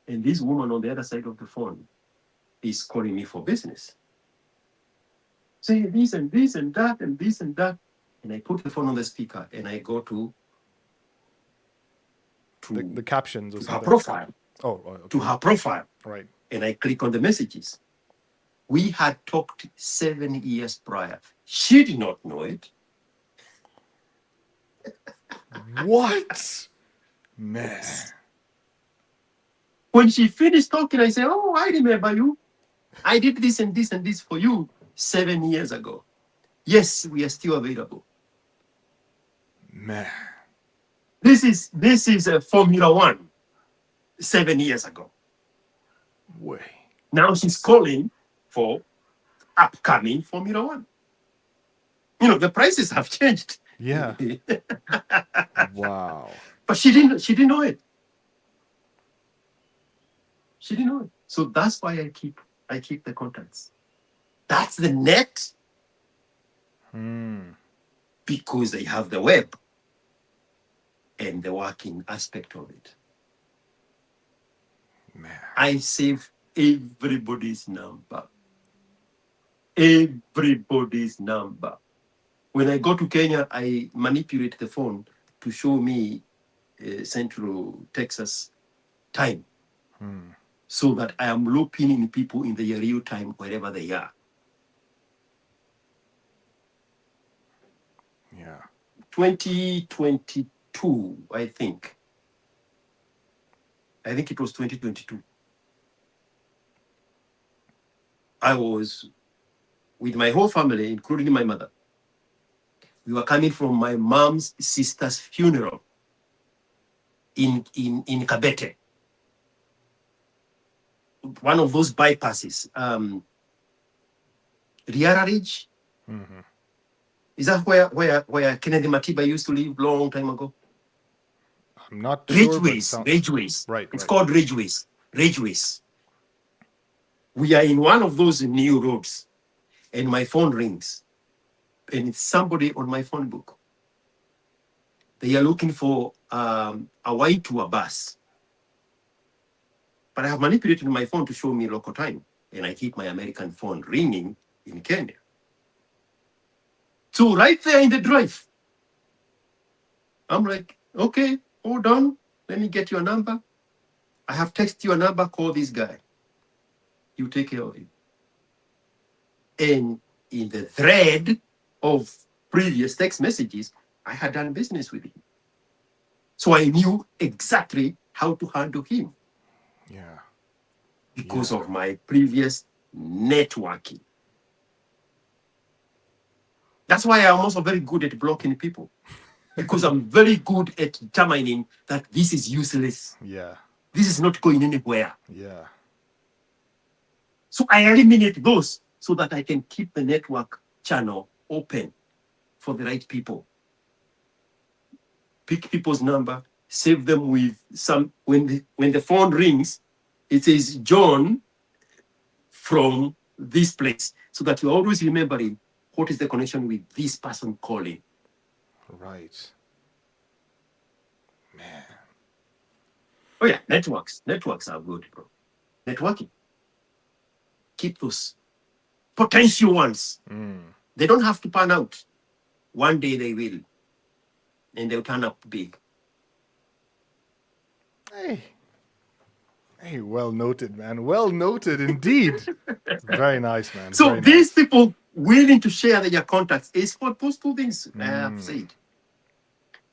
and this woman on the other side of the phone is calling me for business. Say this and this and that and this and that. And I put the phone on the speaker and I go to The captions or her something. profile. Okay. To her profile. Right. And I click on the messages. We had talked 7 years prior. She did not know it. What? Man. When she finished talking, I said, oh, I remember you. I did this and this and this for you 7 years ago. Yes, we are still available. Man. This is a Formula One 7 years ago. Way. Now she's calling for upcoming Formula One. You know, the prices have changed. Yeah. Wow. But she didn't know it. She didn't know it. So that's why I keep the contacts. That's the net. Because they have the web and the working aspect of it. Man. I save everybody's number. Everybody's number. When I go to Kenya, I manipulate the phone to show me Central Texas time, so that I am looping in people in the real time wherever they are. Yeah. 2022, I think. I think it was 2022. I was with my whole family, including my mother. We were coming from my mom's sister's funeral in Kabete. One of those bypasses. Riara Ridge. Is that where Kennedy Matiba used to live long time ago? I'm not sure. Ridgeways. Right. It's called Ridgeways. We are in one of those new roads, and my phone rings, and it's somebody on my phone book. They are looking for a white tour bus. But I have manipulated my phone to show me local time, and I keep my American phone ringing in Kenya. So right there in the drive, I'm like, okay, hold on, let me get your number. I have texted your number, call this guy. You take care of him. And in the thread of previous text messages, I had done business with him. So I knew exactly how to handle him. Yeah. Because of my previous networking. That's why I'm also very good at blocking people. Because I'm very good at determining that this is useless. Yeah. This is not going anywhere. Yeah. So I eliminate those so that I can keep the network channel open for the right people. pick people's number, save them with some. When the phone rings, it says John from this place, so that you're always remembering what is the connection with this person calling. Right. Man. Oh yeah, networks. Networks are good, bro. Networking. Keep those potential ones. They don't have to pan out. One day they will. And they'll turn up big. Hey, well noted, man. Well noted indeed. Very nice, man. So Very these nice. people willing to share their contacts is for those two things I have said.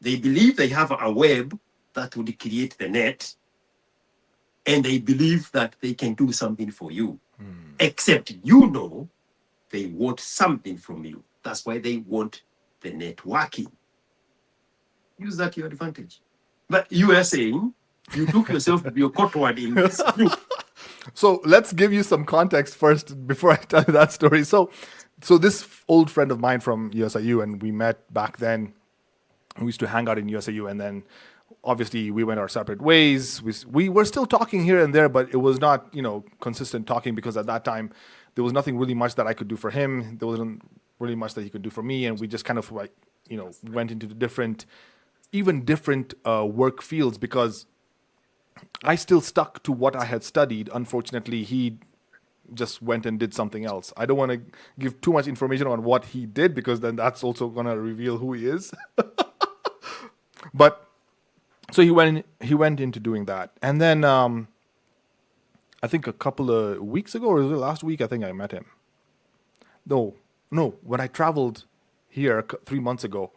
They believe they have a web that would create the net, and they believe that they can do something for you. Except they want something from you. That's why they want the networking. Use that to your advantage. But you are saying you took yourself to be a courtward in this group. So let's give you some context first before I tell you that story. So this old friend of mine from USIU, and we met back then. We used to hang out in USIU, and then obviously we went our separate ways. We were still talking here and there, but it was not, consistent talking, because at that time there was nothing really much that I could do for him. There wasn't really much that he could do for me, and we just kind of went into the different work fields, because I still stuck to what I had studied. Unfortunately, he just went and did something else. I don't want to give too much information on what he did, because then that's also going to reveal who he is. But so he went into doing that. And then I think a couple of weeks ago, or was it last week, I think I met him. No, when I traveled here 3 months ago,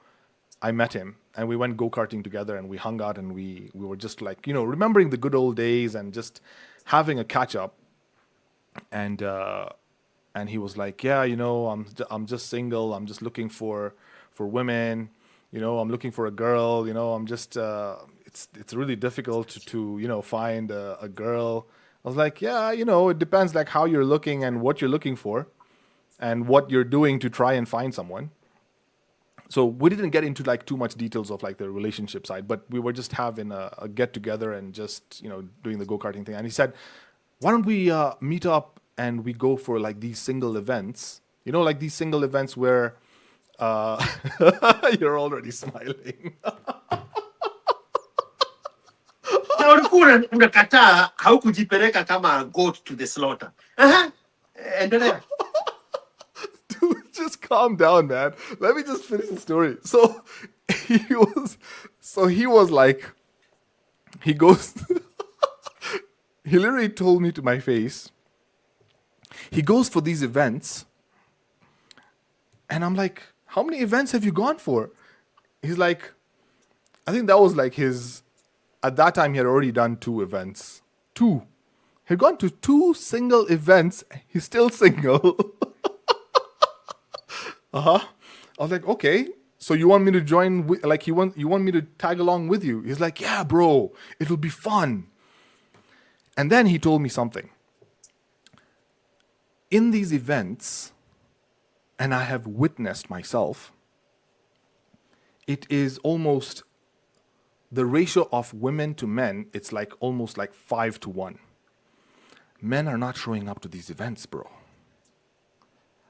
I met him, and we went go-karting together, and we hung out, and we were just like, remembering the good old days and just having a catch up. And he was like, yeah, I'm just single. I'm just looking for women. I'm looking for a girl. I'm just it's really difficult to find a girl. I was like, yeah, it depends like how you're looking and what you're looking for, and what you're doing to try and find someone. So we didn't get into like too much details of like the relationship side, but we were just having a get together and just doing the go-karting thing. And he said, why don't we meet up and we go for like these single events? Like these single events where you're already smiling. Na ulikuwa unakataa haukujipeleka kama goat to the slaughter. Endelea. Dude, just calm down, man. Let me just finish the story. So he was like, he goes, he literally told me to my face, he goes for these events, and I'm like, how many events have you gone for? He's like, I think that was like at that time he had already done 2 events. 2. He'd gone to 2 single events. He's still single. I was like, okay, so you want me to join? You want me to tag along with you? He's like, yeah, bro, it'll be fun. And then he told me something. In these events, and I have witnessed myself, it is almost the ratio of women to men. It's like almost like 5 to 1. Men are not showing up to these events, bro.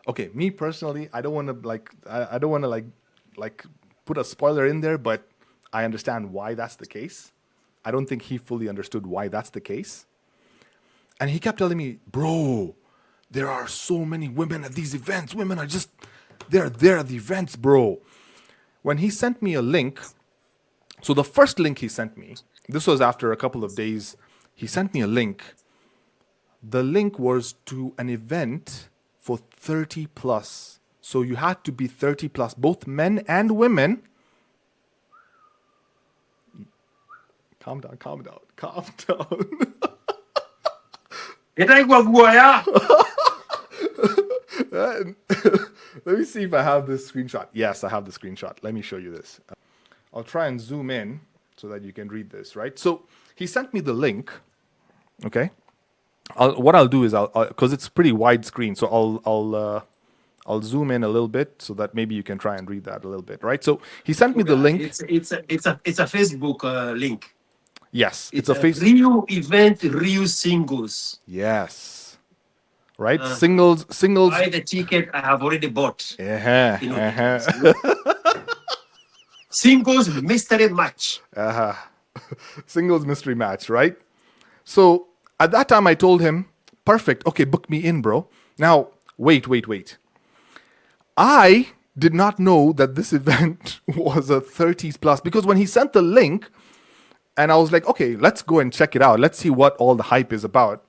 Okay, me personally, I don't want to like put a spoiler in there, but I understand why that's the case. I don't think he fully understood why that's the case. And he kept telling me, bro, there are so many women at these events. Women are just, they're there at the events, bro. When he sent me a link, so the first link he sent me, this was after a couple of days, he sent me a link. The link was to an event for 30 plus. So you had to be 30 plus, both men and women. Calm down. Itaigua guaya. Let me see if I have this screenshot. Yes, I have the screenshot. Let me show you this. I'll try and zoom in so that you can read this, right? So he sent me the link, okay? What I'll do is because it's pretty widescreen, so I'll zoom in a little bit so that maybe you can try and read that a little bit, right? So he sent me the link. It's a Facebook link. Yes, It's a a face. Rio event, Rio singles. Yes, right. Singles. Buy the ticket. I have already bought. Uh-huh, You know, uh-huh. singles mystery match. Singles mystery match, right? So at that time, I told him, perfect. Okay, book me in, bro. Now, wait. I did not know that this event was a 30s plus because when he sent the link, and I was like, okay, let's go and check it out. Let's see what all the hype is about.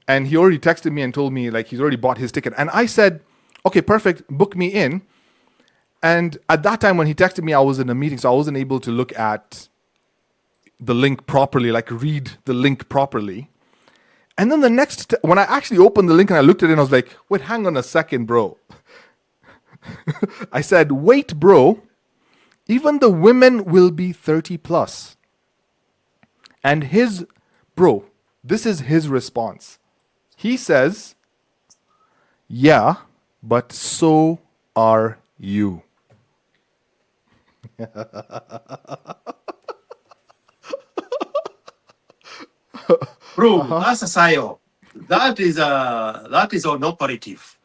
And he already texted me and told me like he's already bought his ticket. And I said, okay, perfect, book me in. And at that time when he texted me, I was in a meeting, so I wasn't able to look at the link properly, like read the link properly. And then when I actually opened the link and I looked at it, and I was like, wait, hang on a second, bro. I said, wait, bro, even the women will be 30 plus. And this is his response. He says, yeah, but so are you. Bro, that's a psyop. That is an operative.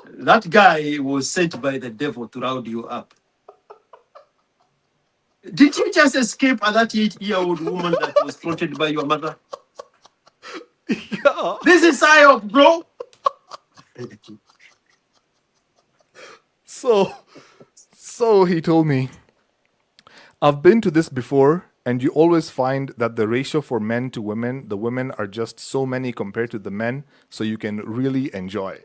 That guy was sent by the devil to round you up. Did you just escape at that 8-year-old woman that was fronted by your mother? Yeah. This is psyop, bro. So he told me, I've been to this before, and you always find that the ratio for men to women, the women are just so many compared to the men, so you can really enjoy.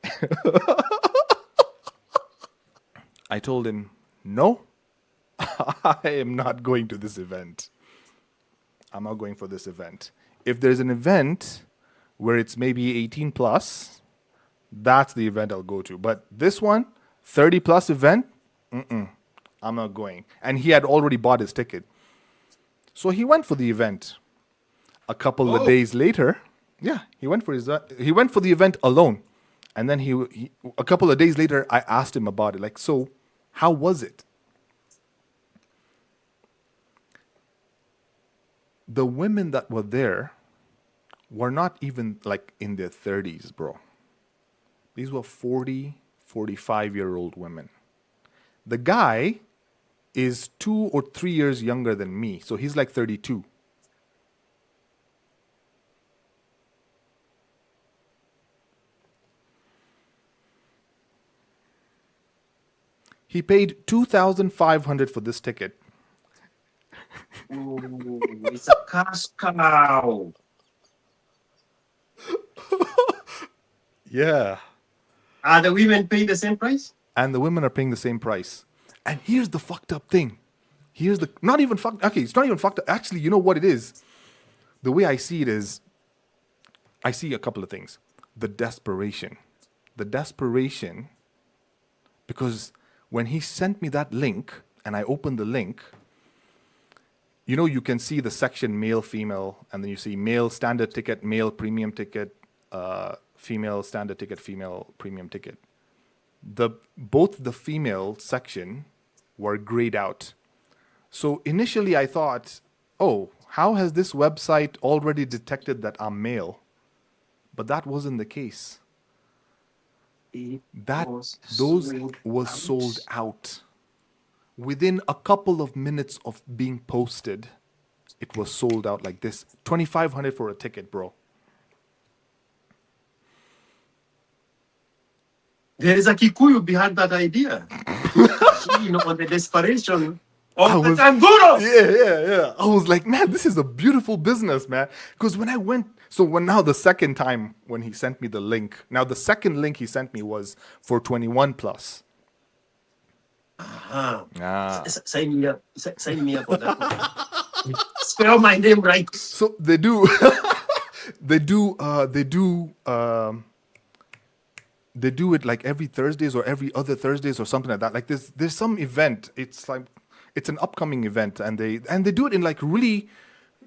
I told him, no, I am not going to this event. I'm not going for this event. If there's an event where it's maybe 18 plus, that's the event I'll go to. But this one, 30 plus event, I'm not going. And he had already bought his ticket. So he went for the event. A couple of days later, he went for the event alone. And then he a couple of days later, I asked him about it. Like, so how was it? The women that were there were not even like in their 30s, bro. These were 40, 45-year-old women. The guy is 2 or 3 years younger than me, so he's like 32. He paid $2,500 for this ticket. Ooh, it's a cash cow. Yeah. Are the women paying the same price? And the women are paying the same price. And here's the fucked up thing. Not even fucked. Okay, it's not even fucked up. Actually, you know what it is? The way I see it is, I see a couple of things. The desperation, because when he sent me that link and I opened the link, you can see the section male, female, and then you see male standard ticket, male premium ticket, female standard ticket, female premium ticket. Both the female section were grayed out. So initially I thought, oh, how has this website already detected that I'm male? But that wasn't the case. Those was sold out. Within a couple of minutes of being posted, it was sold out like this. $2,500 for a ticket, bro. There is a Kikuyu behind that idea. On the desperation of the Tanguros. Yeah. I was like, man, this is a beautiful business, man. Because now the second time when he sent me the link, now the second link he sent me was for 21 plus. Sign me up. Sign me up on that one. Spell my name right. So they do, they do it like every Thursdays or every other Thursdays or something like that. Like there's some event. It's like it's an upcoming event, and they do it in like really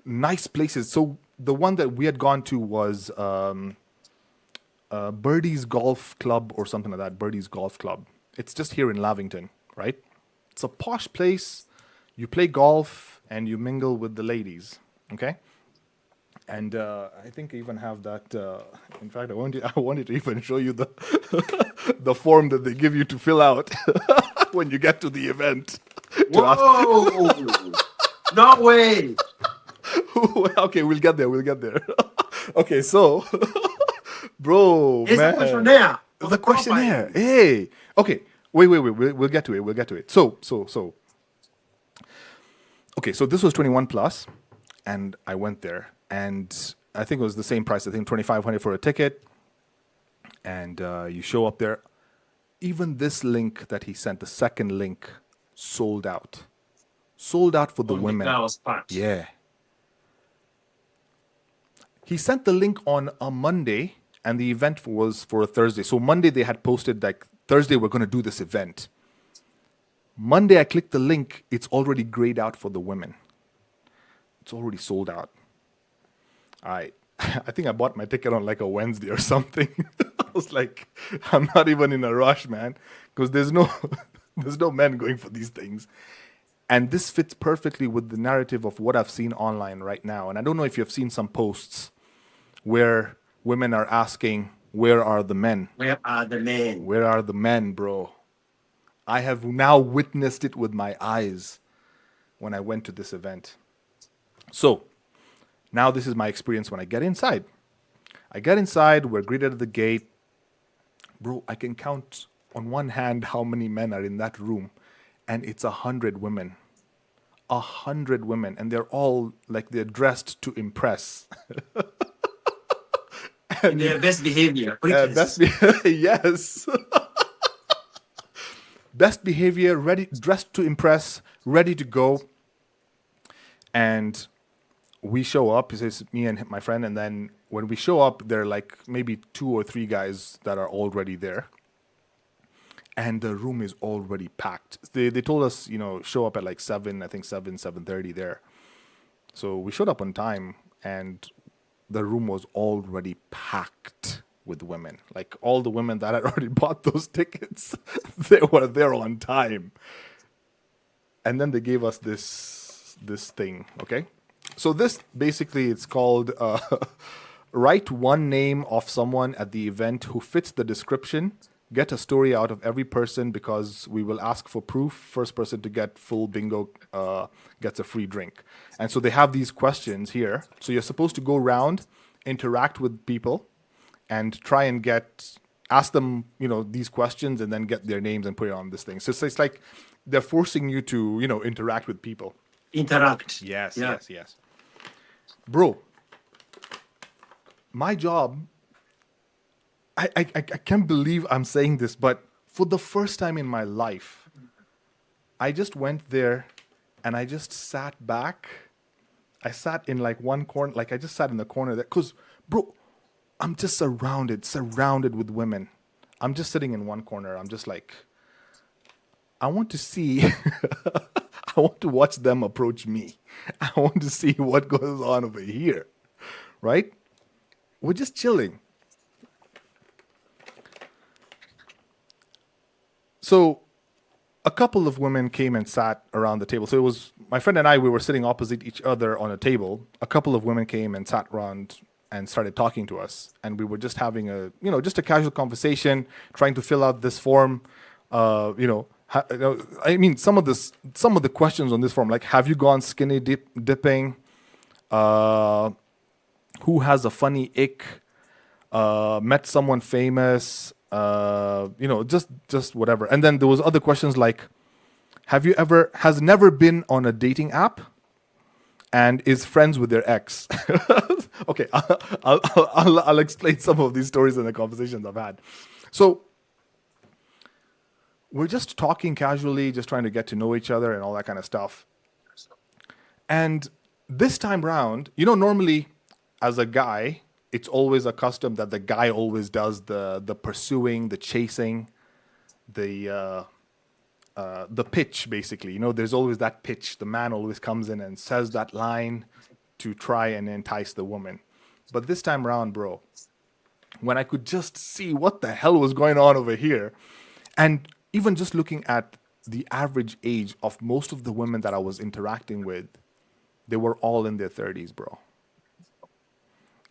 nice places. So the one that we had gone to was Birdie's Golf Club or something like that. Birdie's Golf Club. It's just here in Lavington, right? It's a posh place. You play golf and you mingle with the ladies, okay? And I think I even have that. In fact, I wanted to even show you the the form that they give you to fill out when you get to the event. To ask. Whoa! No way! Okay, we'll get there. We'll get there. Okay, so, bro, It's man, the questionnaire. the questionnaire. Hey, okay, wait. We'll get to it. We'll get to it. So. Okay, so this was 21 plus, and I went there, and I think it was the same price. I think 2,500 for a ticket, and you show up there. Even this link that he sent, the second link, sold out. Sold out for the On women. The girls' part. Yeah. He sent the link on a Monday, and the event was for a Thursday. So Monday they had posted like Thursday we're going to do this event. Monday I clicked the link, it's already grayed out for the women. It's already sold out. All right. I think I bought my ticket on like a Wednesday or something. I was like, I'm not even in a rush, man, because there's no men going for these things. And this fits perfectly with the narrative of what I've seen online right now. And I don't know if you've seen some posts where women are asking, where are the men? Where are the men? Where are the men, bro? I have now witnessed it with my eyes when I went to this event. So, now this is my experience when I get inside. I get inside, we're greeted at the gate. Bro, I can count on one hand how many men are in that room. And it's 100 women. 100 women. And they're all like they're dressed to impress. In their best behavior. Yes. Best behavior, ready, dressed to impress, ready to go. And we show up. It's me and my friend. And then when we show up, there are like maybe 2 or 3 guys that are already there. And the room is already packed. They told us, show up at like 7, I think 7:30 there. So we showed up on time, and the room was already packed with women. Like all the women that had already bought those tickets, they were there on time. And then they gave us this thing, okay? So this basically, it's called write one name of someone at the event who fits the description. Get a story out of every person because we will ask for proof. First person to get full bingo gets a free drink. And so they have these questions here. So you're supposed to go around, interact with people, and try and ask them, these questions and then get their names and put it on this thing. So it's like they're forcing you to, interact with people. Interact. Yes, Yeah. yes. Bro, my job... I can't believe I'm saying this, but for the first time in my life, I just went there and I just sat back. I sat in like one corner, like I just sat in the corner there. Because, bro, I'm just surrounded with women. I'm just sitting in one corner. I'm just like, I want to see, I want to watch them approach me. I want to see what goes on over here, right? We're just chilling. So a couple of women came and sat around the table. So it was my friend and I, we were sitting opposite each other on a table. A couple of women came and sat around and started talking to us. And we were just having just a casual conversation, trying to fill out this form. I mean, some of the questions on this form, like, have you gone skinny dipping? Who has a funny ick? Met someone famous? Just whatever. And then there was other questions like, has never been on a dating app and is friends with their ex? Okay, I'll explain some of these stories in the conversations I've had. So we're just talking casually, just trying to get to know each other and all that kind of stuff. And this time round, normally as a guy, it's always a custom that the guy always does the pursuing, the chasing, the pitch, basically. There's always that pitch. The man always comes in and says that line to try and entice the woman. But this time around, bro, when I could just see what the hell was going on over here. And even just looking at the average age of most of the women that I was interacting with, they were all in their 30s, bro.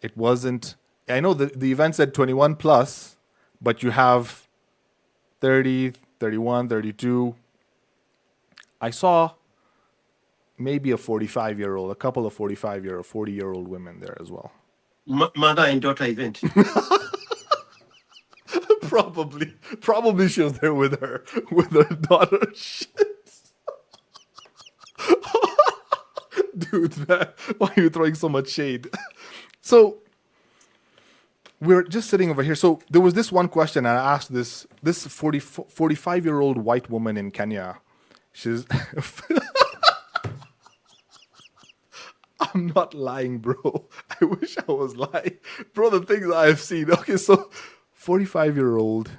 It wasn't, I know the event said 21 plus, but you have 30, 31, 32. I saw maybe a 45-year-old, a couple of 45-year or 40-year-old women there as well. Mother and daughter event. Probably she was there with her daughter. Shit. Dude, man, why are you throwing so much shade? So we're just sitting over here. So there was this one question, and I asked this 45-year-old white woman in Kenya. She's I'm not lying, bro. I wish I was lying. Bro, the things I've seen. Okay, so 45-year-old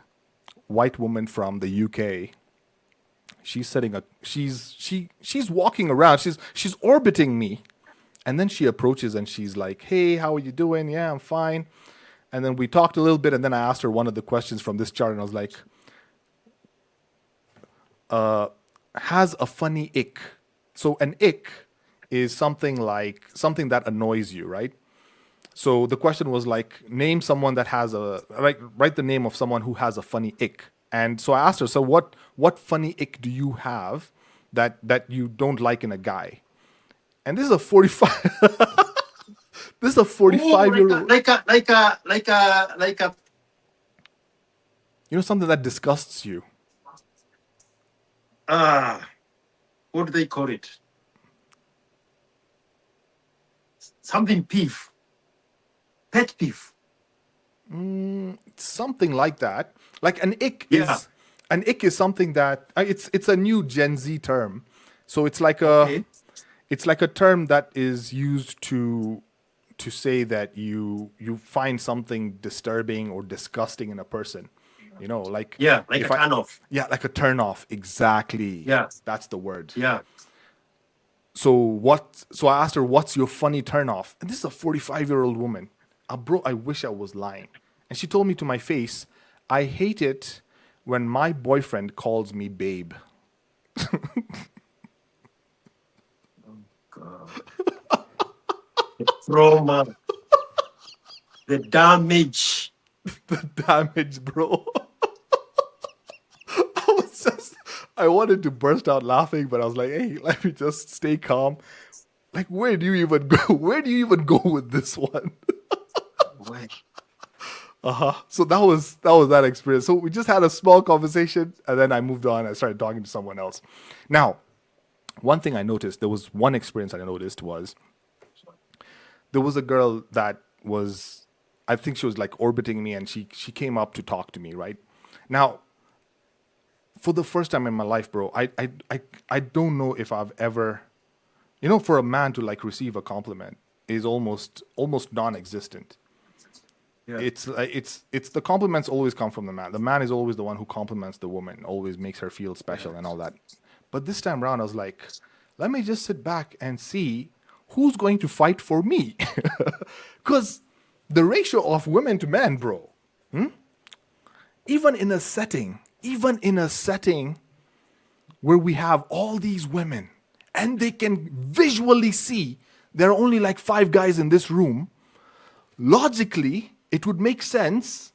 white woman from the UK. She's walking around. She's orbiting me. And then she approaches and she's like, "Hey, how are you doing?" "Yeah, I'm fine." And then we talked a little bit, and then I asked her one of the questions from this chart, and I was like, has a funny ick. So an ick is something that annoys you, right? So the question was like, name someone that has write the name of someone who has a funny ick. And so I asked her, so what funny ick do you have that you don't like in a guy? And this is a 45 this is a 45-year-old. Like a. You know, something that disgusts you. What do they call it? Something peeve. Pet peeve. Something like that. Like an ick Yeah. is something that it's a new Gen Z term. So it's like a term that is used to say that you find something disturbing or disgusting in a person. You know, like Yeah, like a if I- turn off. Yeah, like a turn off. Exactly. Yeah. That's the word. Yeah. So I asked her, "What's your funny turn off?" And this is a 45-year-old woman. Bro, I wish I was lying. And she told me to my face, "I hate it when my boyfriend calls me babe." God. The trauma. The damage. The damage, bro. I wanted to burst out laughing, but I was like, "Hey, let me just stay calm." Like, where do you even go? Where do you even go with this one? Wait. So that was that experience. So we just had a small conversation, and then I moved on. I started talking to someone else. Now, one thing I noticed, there was one experience I noticed was there was a girl that was, I think she was like orbiting me, and she came up to talk to me, right? Now, for the first time in my life, bro, I don't know if I've ever, you know, for a man to like receive a compliment is almost non-existent. Yeah. It's the compliments always come from the man. The man is always the one who compliments the woman, always makes her feel special and all that. But this time around, I was like, let me just sit back and see who's going to fight for me. Because the ratio of women to men, bro, even in a setting where we have all these women and they can visually see there are only like 5 guys in this room, logically, it would make sense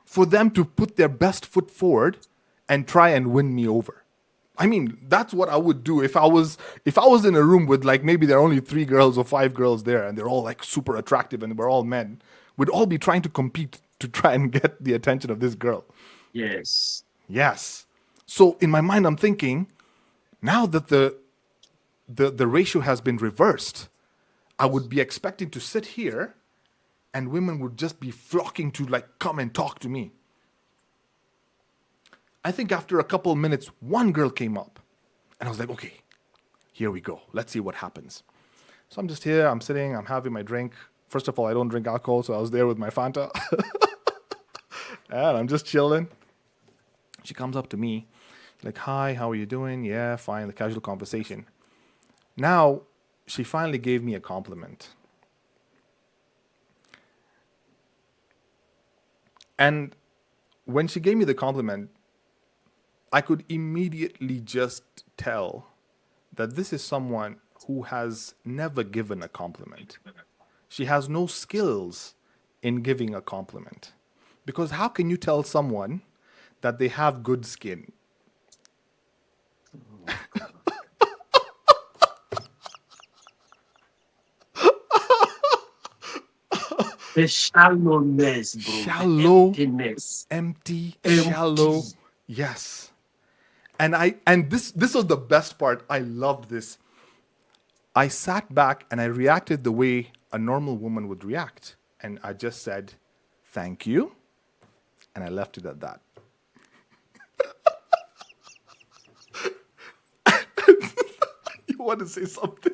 for them to put their best foot forward and try and win me over. I mean, that's what I would do if I was in a room with like maybe there are only 3 girls or 5 girls there and they're all like super attractive and we're all men. We'd all be trying to compete to try and get the attention of this girl. Yes. Yes. So in my mind, I'm thinking, now that the ratio has been reversed, I would be expecting to sit here and women would just be flocking to like come and talk to me. I think after a couple of minutes, one girl came up and I was like, okay, here we go. Let's see what happens. So I'm just here, I'm sitting, I'm having my drink. First of all, I don't drink alcohol, so I was there with my Fanta. And I'm just chilling. She comes up to me, like, "Hi, how are you doing?" "Yeah, fine," the casual conversation. Now, she finally gave me a compliment. And when she gave me the compliment, I could immediately just tell that this is someone who has never given a compliment. She has no skills in giving a compliment. Because how can you tell someone that they have good skin? The shallowness, bro. Shallow, The emptiness. empty, Empty. shallow. Yes. And this was the best part. I loved this. I sat back and I reacted the way a normal woman would react. And I just said, thank you. And I left it at that. You want to say something?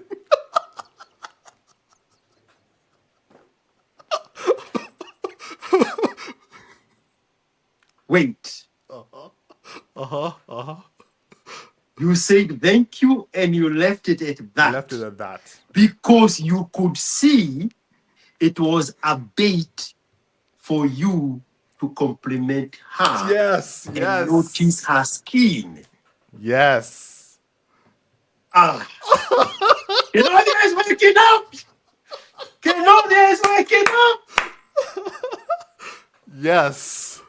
Wait. You said thank you and you left it at I that. left it at that. Because you could see it was a bait for you to compliment her. Yes, And yes. notice her skin. Yes. Claudia is waking up. Claudia is waking up. Yes.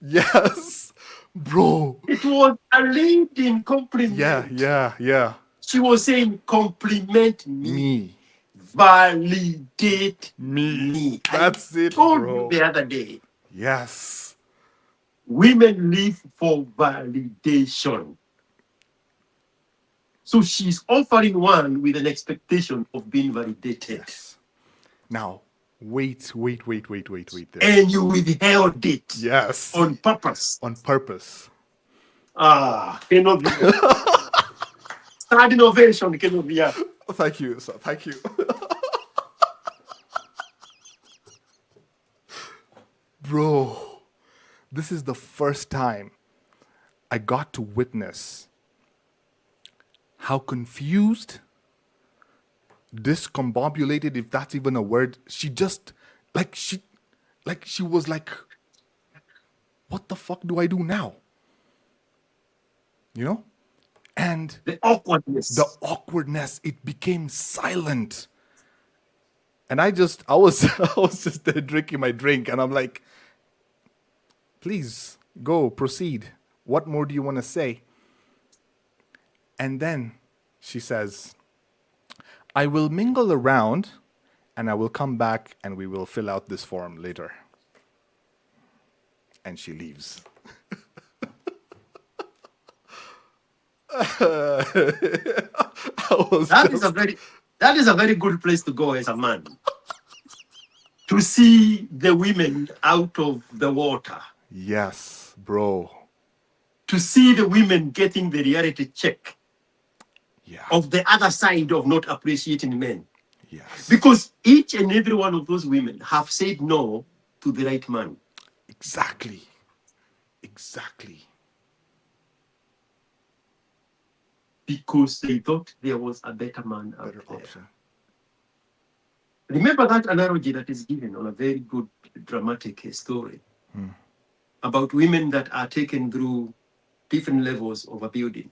Yes. Bro. It was a leading compliment. Yeah. She was saying, compliment me, Me. validate Me. me. That's I it, told bro. you the other day, Yes. women live for validation. So she's offering one with an expectation of being validated. Yes. Now, wait there. And you withheld it Yes. on purpose. On purpose. Cannot be. Start innovation cannot be. Thank you, sir. Thank you. Bro, this is the first time I got to witness how confused, discombobulated, if that's even a word, she was like, what the fuck do I do now? You know? And The awkwardness. it became silent. And I was just there drinking my drink, and I'm like, please go, proceed. What more do you want to say? And then she says, I will mingle around and I will come back and we will fill out this form later. And she leaves. That is a very good place to go as a man. To see the women out of the water. Yes, bro. To see the women getting the reality check of the other side of not appreciating men. Yes. Because each and every one of those women have said no to the right man. Exactly. Because they thought there was a better man out Better there. option. Remember that analogy that is given on a very good dramatic story about women that are taken through different levels of a building.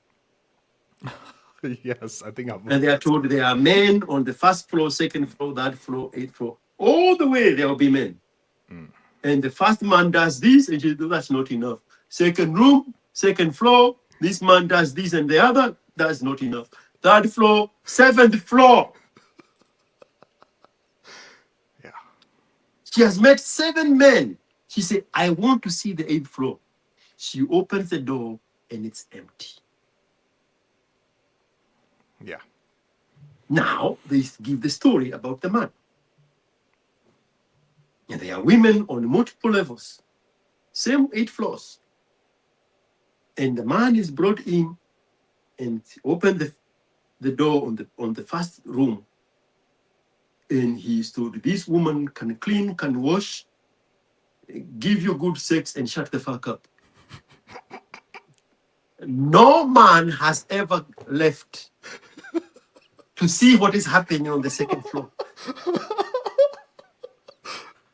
Yes, I think I've. And they are told there are men on the first floor, second floor, third floor, eighth floor. All the way there will be men. And the first man does this, and she says, that's not enough. Second room, second floor, this man does this, and the other, that's not enough. Third floor, seventh floor. Yeah. She has met 7 men. She said, I want to see the 8th floor. She opens the door and it's empty. Yeah. Now they give the story about the man. And there are women on multiple levels, same 8 floors. And the man is brought in and opened the door on the first room. And he is told, this woman can clean, can wash, give you good sex, and shut the fuck up. No man has ever left to see what is happening on the second floor.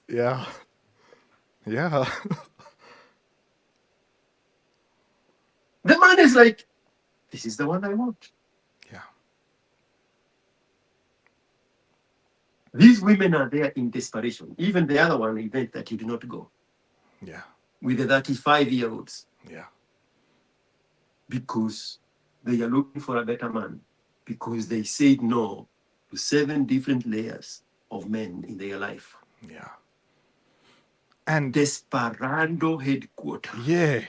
Yeah. Yeah. The man is like, this is the one I want. Yeah. These women are there in desperation. Even the other one event that you did not go Yeah. with the 35-year-olds, Yeah. because they are looking for a better man, because they said no to 7 different layers of men in their life. Yeah. And Desperado headquarters. yeah.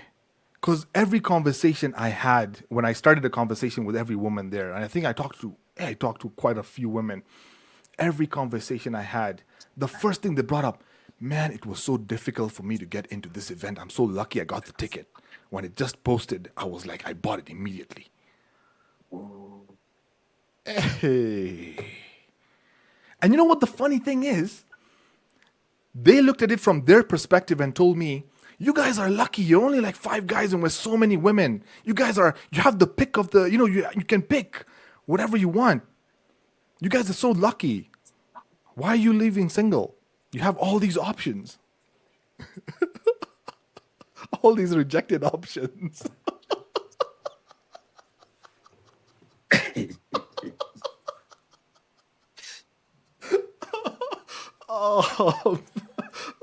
Because every conversation I had, when I started a conversation with every woman there, and I think I talked to quite a few women. Every conversation I had, the first thing they brought up, man, it was so difficult for me to get into this event. I'm so lucky I got the ticket. When it just posted, I was like, I bought it immediately. Hey. And you know what the funny thing is? They looked at it from their perspective and told me, you guys are lucky. You're only like 5 guys and we're so many women. You have the pick of the, you can pick whatever you want. You guys are so lucky. Why are you leaving single? You have all these options. All these rejected options. Oh,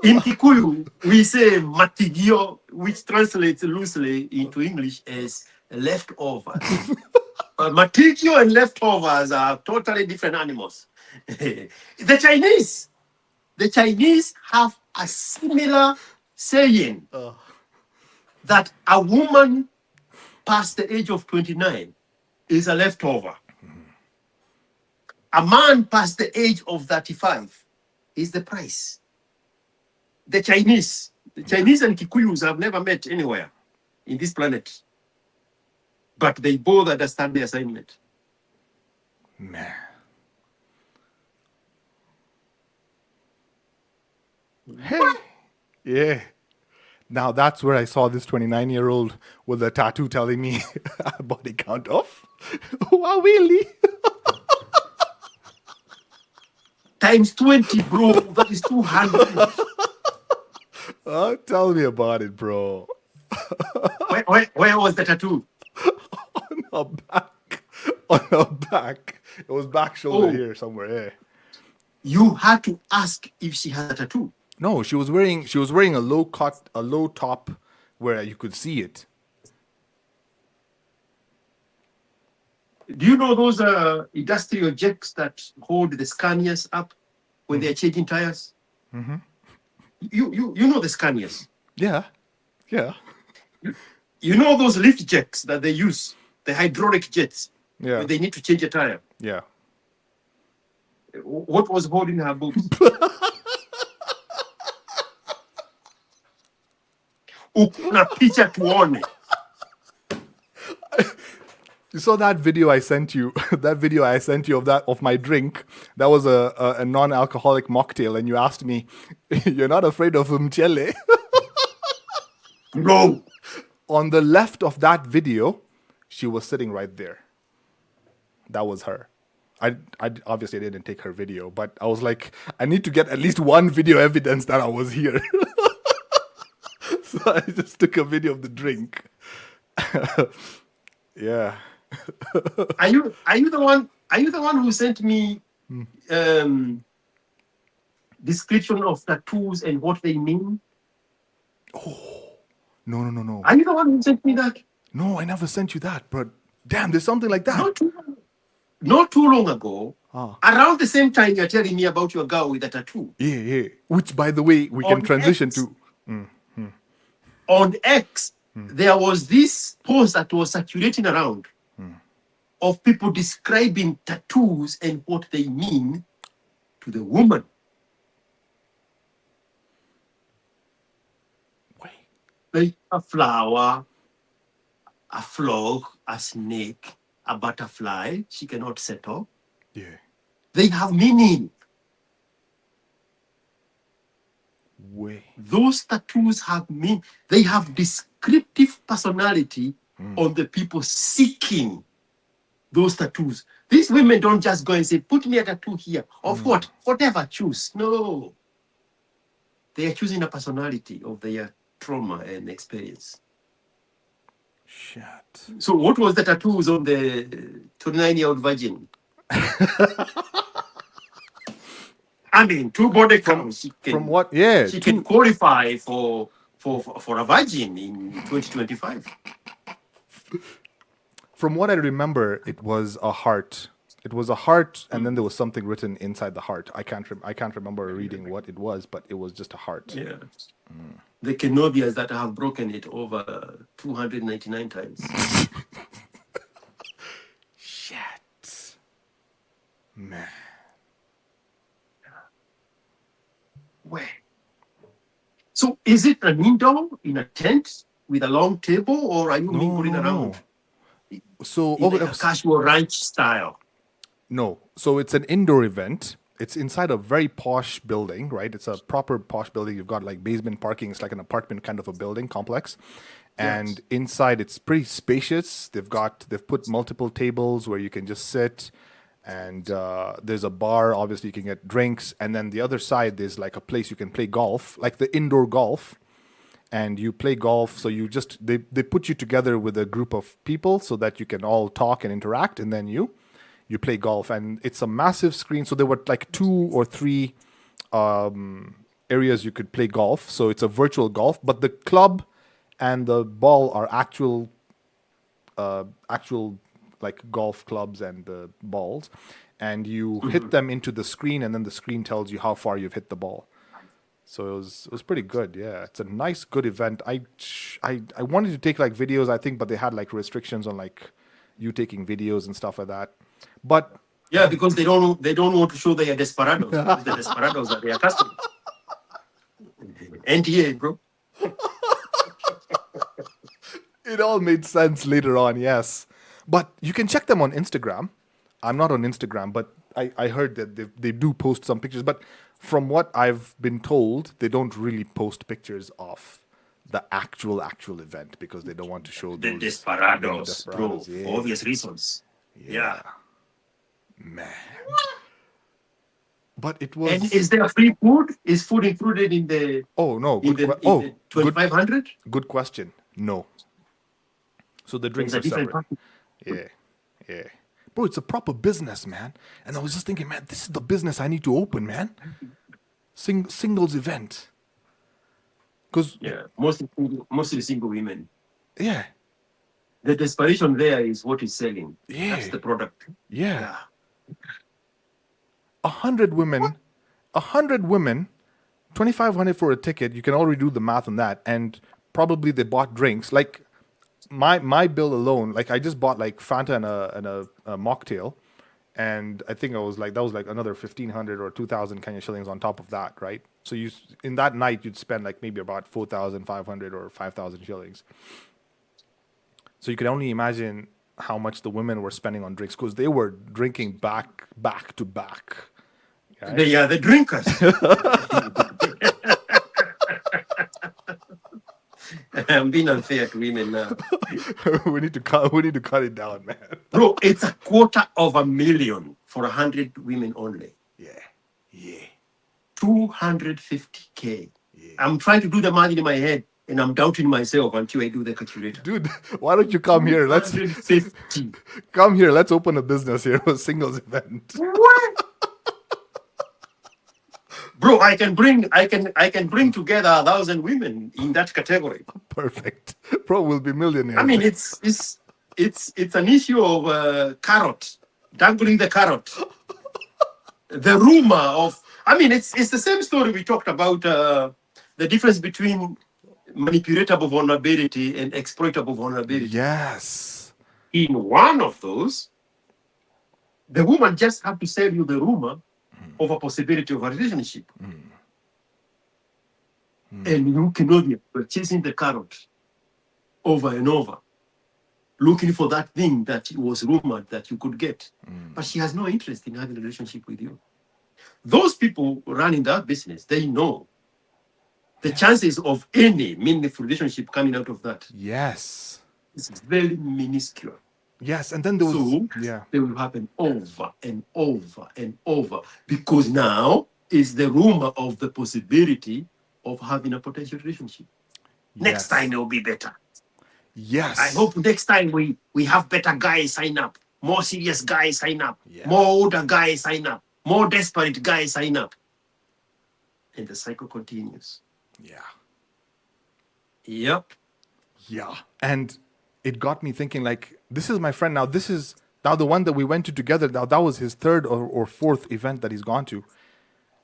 In Kikuyu, we say matigio, which translates loosely into English as leftovers. Matigio and leftovers are totally different animals. The Chinese have a similar saying that a woman past the age of 29 is a leftover. A man past the age of 35 is the price. The Chinese and Kikuyus have never met anywhere in this planet, but they both understand the assignment. man. Hey. Yeah. Now that's where I saw this 29-year-old with a tattoo telling me body count off. Wawili. Times 20, bro. That is 200. Oh, tell me about it, bro. Where was the tattoo? On her back. On her back. It was back shoulder Oh. here somewhere. Yeah. You had to ask if she had a tattoo. No, she was wearing a low top where you could see it. Do you know those industrial jacks that hold the Scanias up when they're changing tires? Mm-hmm. You know the Scanias. Yeah. Yeah. You know those lift jacks that they use, the hydraulic jets, Yeah. when they need to change a tire. Yeah. What was holding her boobs? Una picha tuone. You saw that video I sent you. That video I sent you of my drink. That was a non-alcoholic mocktail, and you asked me, "You're not afraid of mchele?" No. On the left of that video, she was sitting right there. That was her. I obviously didn't take her video, but I was like, I need to get at least one video evidence that I was here. So I just took a video of the drink. Yeah. Are you the one? Are you the one who sent me description of tattoos and what they mean? No. Are you the one who sent me that? No, I never sent you that, but damn, there's something like that. Not too long ago. Ah. Around the same time you're telling me about your girl with a tattoo. Yeah. Which, by the way, we can On transition X. to. On X, there was this post that was circulating around of people describing tattoos and what they mean to the woman. Wait. Like a flower, a frog, a snake, a butterfly, she cannot settle. Yeah. They have meaning. Wait. Those tattoos have meaning. They have descriptive personality on the people seeking those tattoos. These women don't just go and say, put me a tattoo here. Of what? Whatever, choose. No. They are choosing a personality of their trauma and experience. Shit. So what was the tattoos on the 29-year-old virgin? I mean, two body counts. From what? Yeah. She can qualify for a virgin in 2025. From what I remember, it was a heart. It was a heart, and then there was something written inside the heart. I can't remember reading what it was, but it was just a heart. Yeah. The Kenobias that have broken it over 299 times. Shit. Man. Where? So is it an indoor in a tent with a long table, or are you mingling around So in like a casual ranch style? no. So it's an indoor event. It's inside a very posh building, right? It's a proper posh building. You've got like basement parking. It's like an apartment kind of a building complex. And inside it's pretty spacious. They've put multiple tables where you can just sit, and there's a bar. Obviously, you can get drinks, and then the other side there's like a place you can play golf, like the indoor golf, and you play golf. So they put you together with a group of people so that you can all talk and interact, and then you play golf, and it's a massive screen. So there were like 2 or 3 areas you could play golf. So it's a virtual golf, but the club and the ball are actual like golf clubs and the balls, and you hit them into the screen, and then the screen tells you how far you've hit the ball. So it was pretty good. Yeah, it's a nice, good event. I wanted to take like videos, I think, but they had like restrictions on like you taking videos and stuff like that. But yeah, because they don't want to show their desperados. Because the desperados are their customers. NTA, bro. it all made sense later on, yes. But you can check them on Instagram. I'm not on Instagram, but I heard that they do post some pictures. But from what I've been told, they don't really post pictures of the actual event because they don't want to show the those desperados, bro, yeah. for obvious reasons. Yeah. Man. But it was. And is there free food? Is food included in the? Oh no! In the 2,500. Good question. No. So the drinks are separate. Yeah. Bro, it's a proper business, man. And I was just thinking, man, this is the business I need to open, man. Singles event. Because mostly single women. Yeah. The desperation there is what is selling. Yeah. That's the product. Yeah. 100 women, 2,500 for a ticket. You can already do the math on that, and probably they bought drinks. Like my bill alone, like I just bought like Fanta and a mocktail, and I think that was like another 1,500 or 2,000 Kenya shillings on top of that, right? So in that night you'd spend like maybe about 4,500 or 5,000 shillings. So you can only imagine how much the women were spending on drinks because they were drinking back to back. Right? They are the drinkers. I'm being unfair to women now. we need to cut it down, man. Bro, it's 250,000 for 100 women only. Yeah. 250K. Yeah. I'm trying to do the math in my head, and I'm doubting myself until I do the calculator. Dude, why don't you come here? Let's 150. Come here. Let's open a business here, a singles event. What? Bro, I can bring together 1,000 women in that category. Perfect. Bro, we'll be millionaires. I mean, it's an issue of carrot, dangling the carrot. The rumor of, I mean, it's the same story we talked about, the difference between manipulatable vulnerability and exploitable vulnerability. Yes. In one of those, the woman just have to sell you the rumor of a possibility of a relationship. And you cannot be chasing the carrot over and over, looking for that thing that was rumored that you could get. But she has no interest in having a relationship with you. Those people running that business, they know the chances of any meaningful relationship coming out of that. Yes. It's very minuscule. Yes, and then there was they will happen over and over and over because now is the rumor of the possibility of having a potential relationship. Yes. Next time it will be better. Yes. I hope next time we have better guys sign up, more serious guys sign up, Yeah. more older guys sign up, more desperate guys sign up. And the cycle continues. Yeah. Yep. Yeah. And it got me thinking, like, this is my friend now. This is now the one that we went to together. Now, that was his third or fourth event that he's gone to.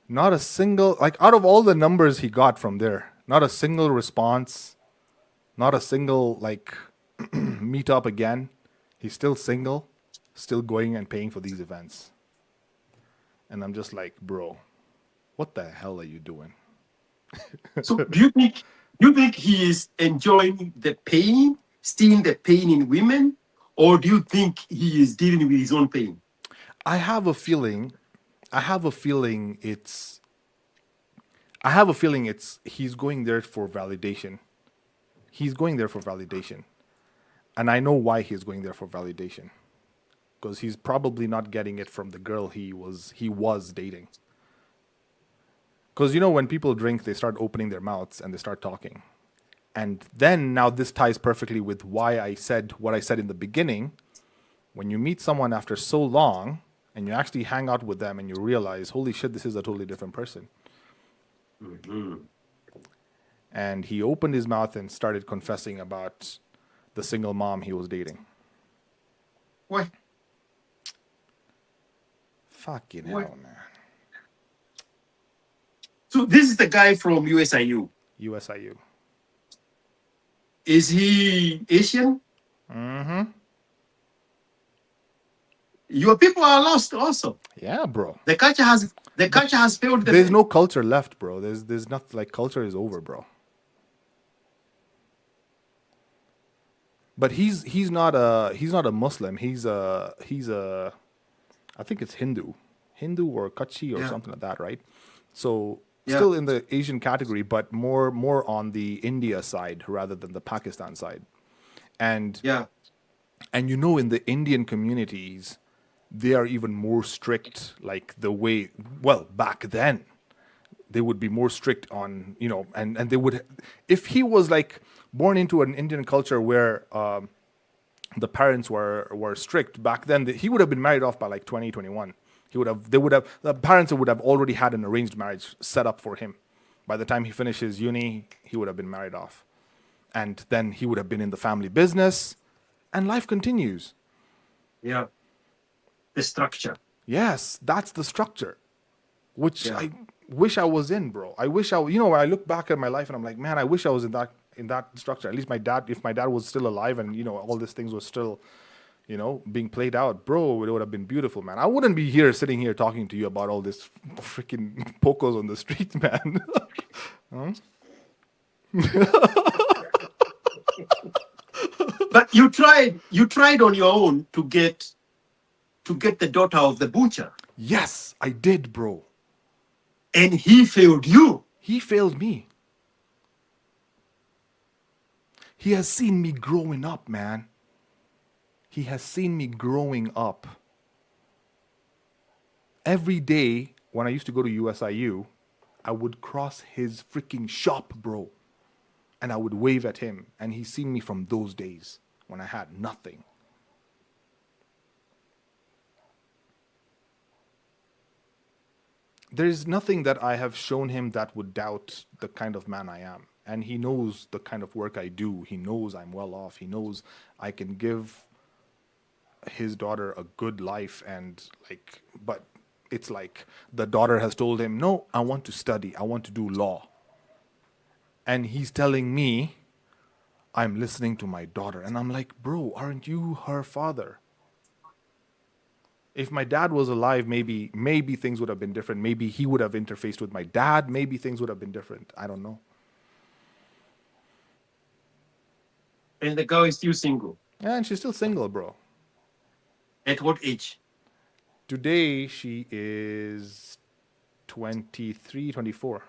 Not a single, like, out of all the numbers he got from there, not a single response, not a single, like, meet up again. He's still single, still going and paying for these events. And I'm just like, bro, what the hell are you doing? So do you think he is enjoying the pain, seeing the pain in women, or do you think he is dealing with his own pain? I have a feeling it's he's going there for validation. He's going there for validation. And I know why he's going there for validation. Because he's probably not getting it from the girl he was dating. Because when people drink, they start opening their mouths and they start talking. And then now this ties perfectly with why I said what I said in the beginning. When you meet someone after so long and you actually hang out with them and you realize, holy shit, this is a totally different person. Mm-hmm. And he opened his mouth and started confessing about the single mom he was dating. What? Fucking What? hell, man. So this is the guy from USIU. USIU. Is he Asian? Mm-hmm. Your people are lost also. Yeah, bro. The culture has failed them. There's no culture left, bro. There's not, like, culture is over, bro. But he's not a Muslim. He's a I think it's Hindu or Kutchi or Yeah. something like that, right? So Yeah. still in the Asian category, but more on the India side rather than the Pakistan side. And Yeah. and in the Indian communities, they are even more strict, like the way, well, back then, they would be more strict on, and they would, if he was like born into an Indian culture where the parents were strict back then, he would have been married off by like 2021. The parents would have already had an arranged marriage set up for him. By the time he finishes uni, he would have been married off. And then he would have been in the family business, and life continues. Yeah. The structure. Yes, that's the structure, which Yeah. I wish I was in, bro. I wish when I look back at my life and I'm like, man, I wish I was in that structure. At least if my dad was still alive and all these things were still, being played out, bro, it would have been beautiful, man. I wouldn't be sitting here talking to you about all this freaking pocos on the street, man. But you tried on your own to get the daughter of the butcher, Yes, I did, bro. and he failed you. He failed me. He has seen me growing up, man. He has seen me growing up. Every day when I used to go to USIU, I would cross his freaking shop, bro. And I would wave at him. And he's seen me from those days when I had nothing. There is nothing that I have shown him that would doubt the kind of man I am. And he knows the kind of work I do. He knows I'm well off. He knows I can give his daughter a good life. And but it's like the daughter has told him, no, I want to study. I want to do law. And he's telling me, I'm listening to my daughter. And I'm like, bro, aren't you her father? If my dad was alive, maybe things would have been different. Maybe he would have interfaced with my dad. Maybe things would have been different. I don't know. And the girl is still single. And she's still single, bro. At what age? Today, she is 23, 24.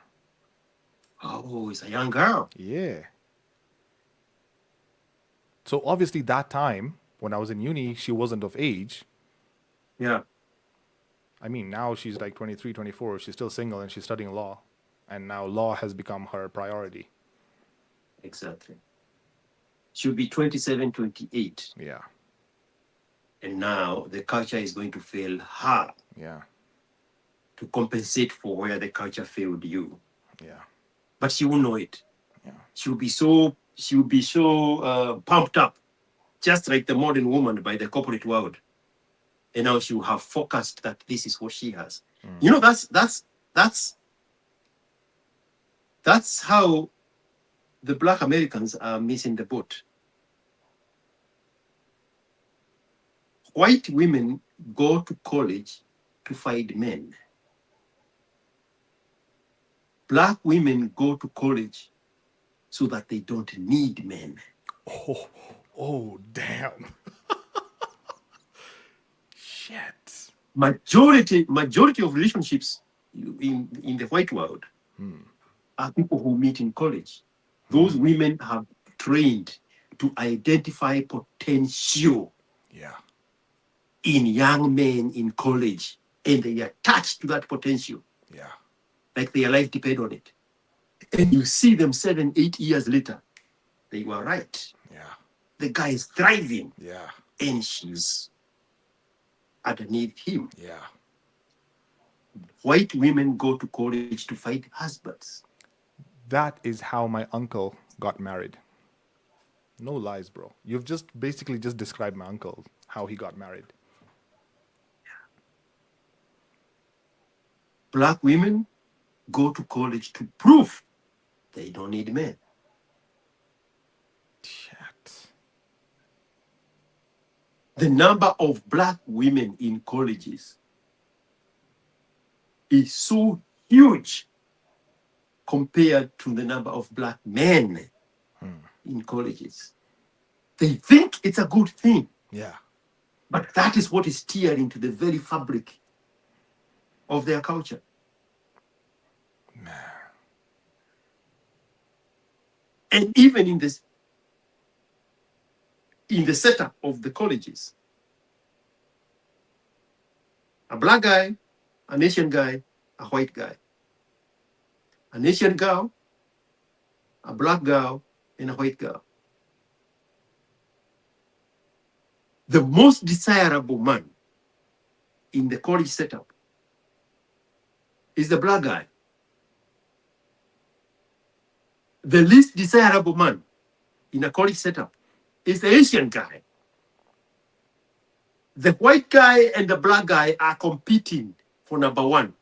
Oh, it's a young girl. Yeah. So obviously that time, when I was in uni, she wasn't of age. Yeah. I mean, now she's like 23, 24. She's still single and she's studying law. And now law has become her priority. Exactly. She'll be 27, 28. Yeah. And now the culture is going to fail her Yeah. to compensate for where the culture failed you. Yeah. But she will know it. Yeah. She'll be so pumped up, just like the modern woman by the corporate world. And now she will have focused that this is what she has. You know, that's how the Black Americans are missing the boat. White women go to college to find men. Black women go to college so that they don't need men. Oh, oh, damn. Shit. Majority of relationships in the white world are people who meet in college. Those women have trained to identify potential Yeah. in young men in college, and they are attached to that potential, Yeah. like their life depends on it. And you see them 7, 8 years later, they were right. Yeah. The guy is thriving, Yeah. and she's underneath him. Yeah. White women go to college to find husbands. That is how my uncle got married. No lies, bro. You've just basically just described my uncle, how he got married. Black women go to college to prove they don't need men. Shit. The number of black women in colleges is so huge compared to the number of black men in colleges. They think it's a good thing, Yeah. but that is what is teared into the very fabric of their culture. Man. And even in the setup of the colleges, a black guy, an Asian guy, a white guy, an Asian girl, a black girl, and a white girl. The most desirable man in the college setup is the black guy. The least desirable man in a college setup is the Asian guy. The white guy and the black guy are competing for number one.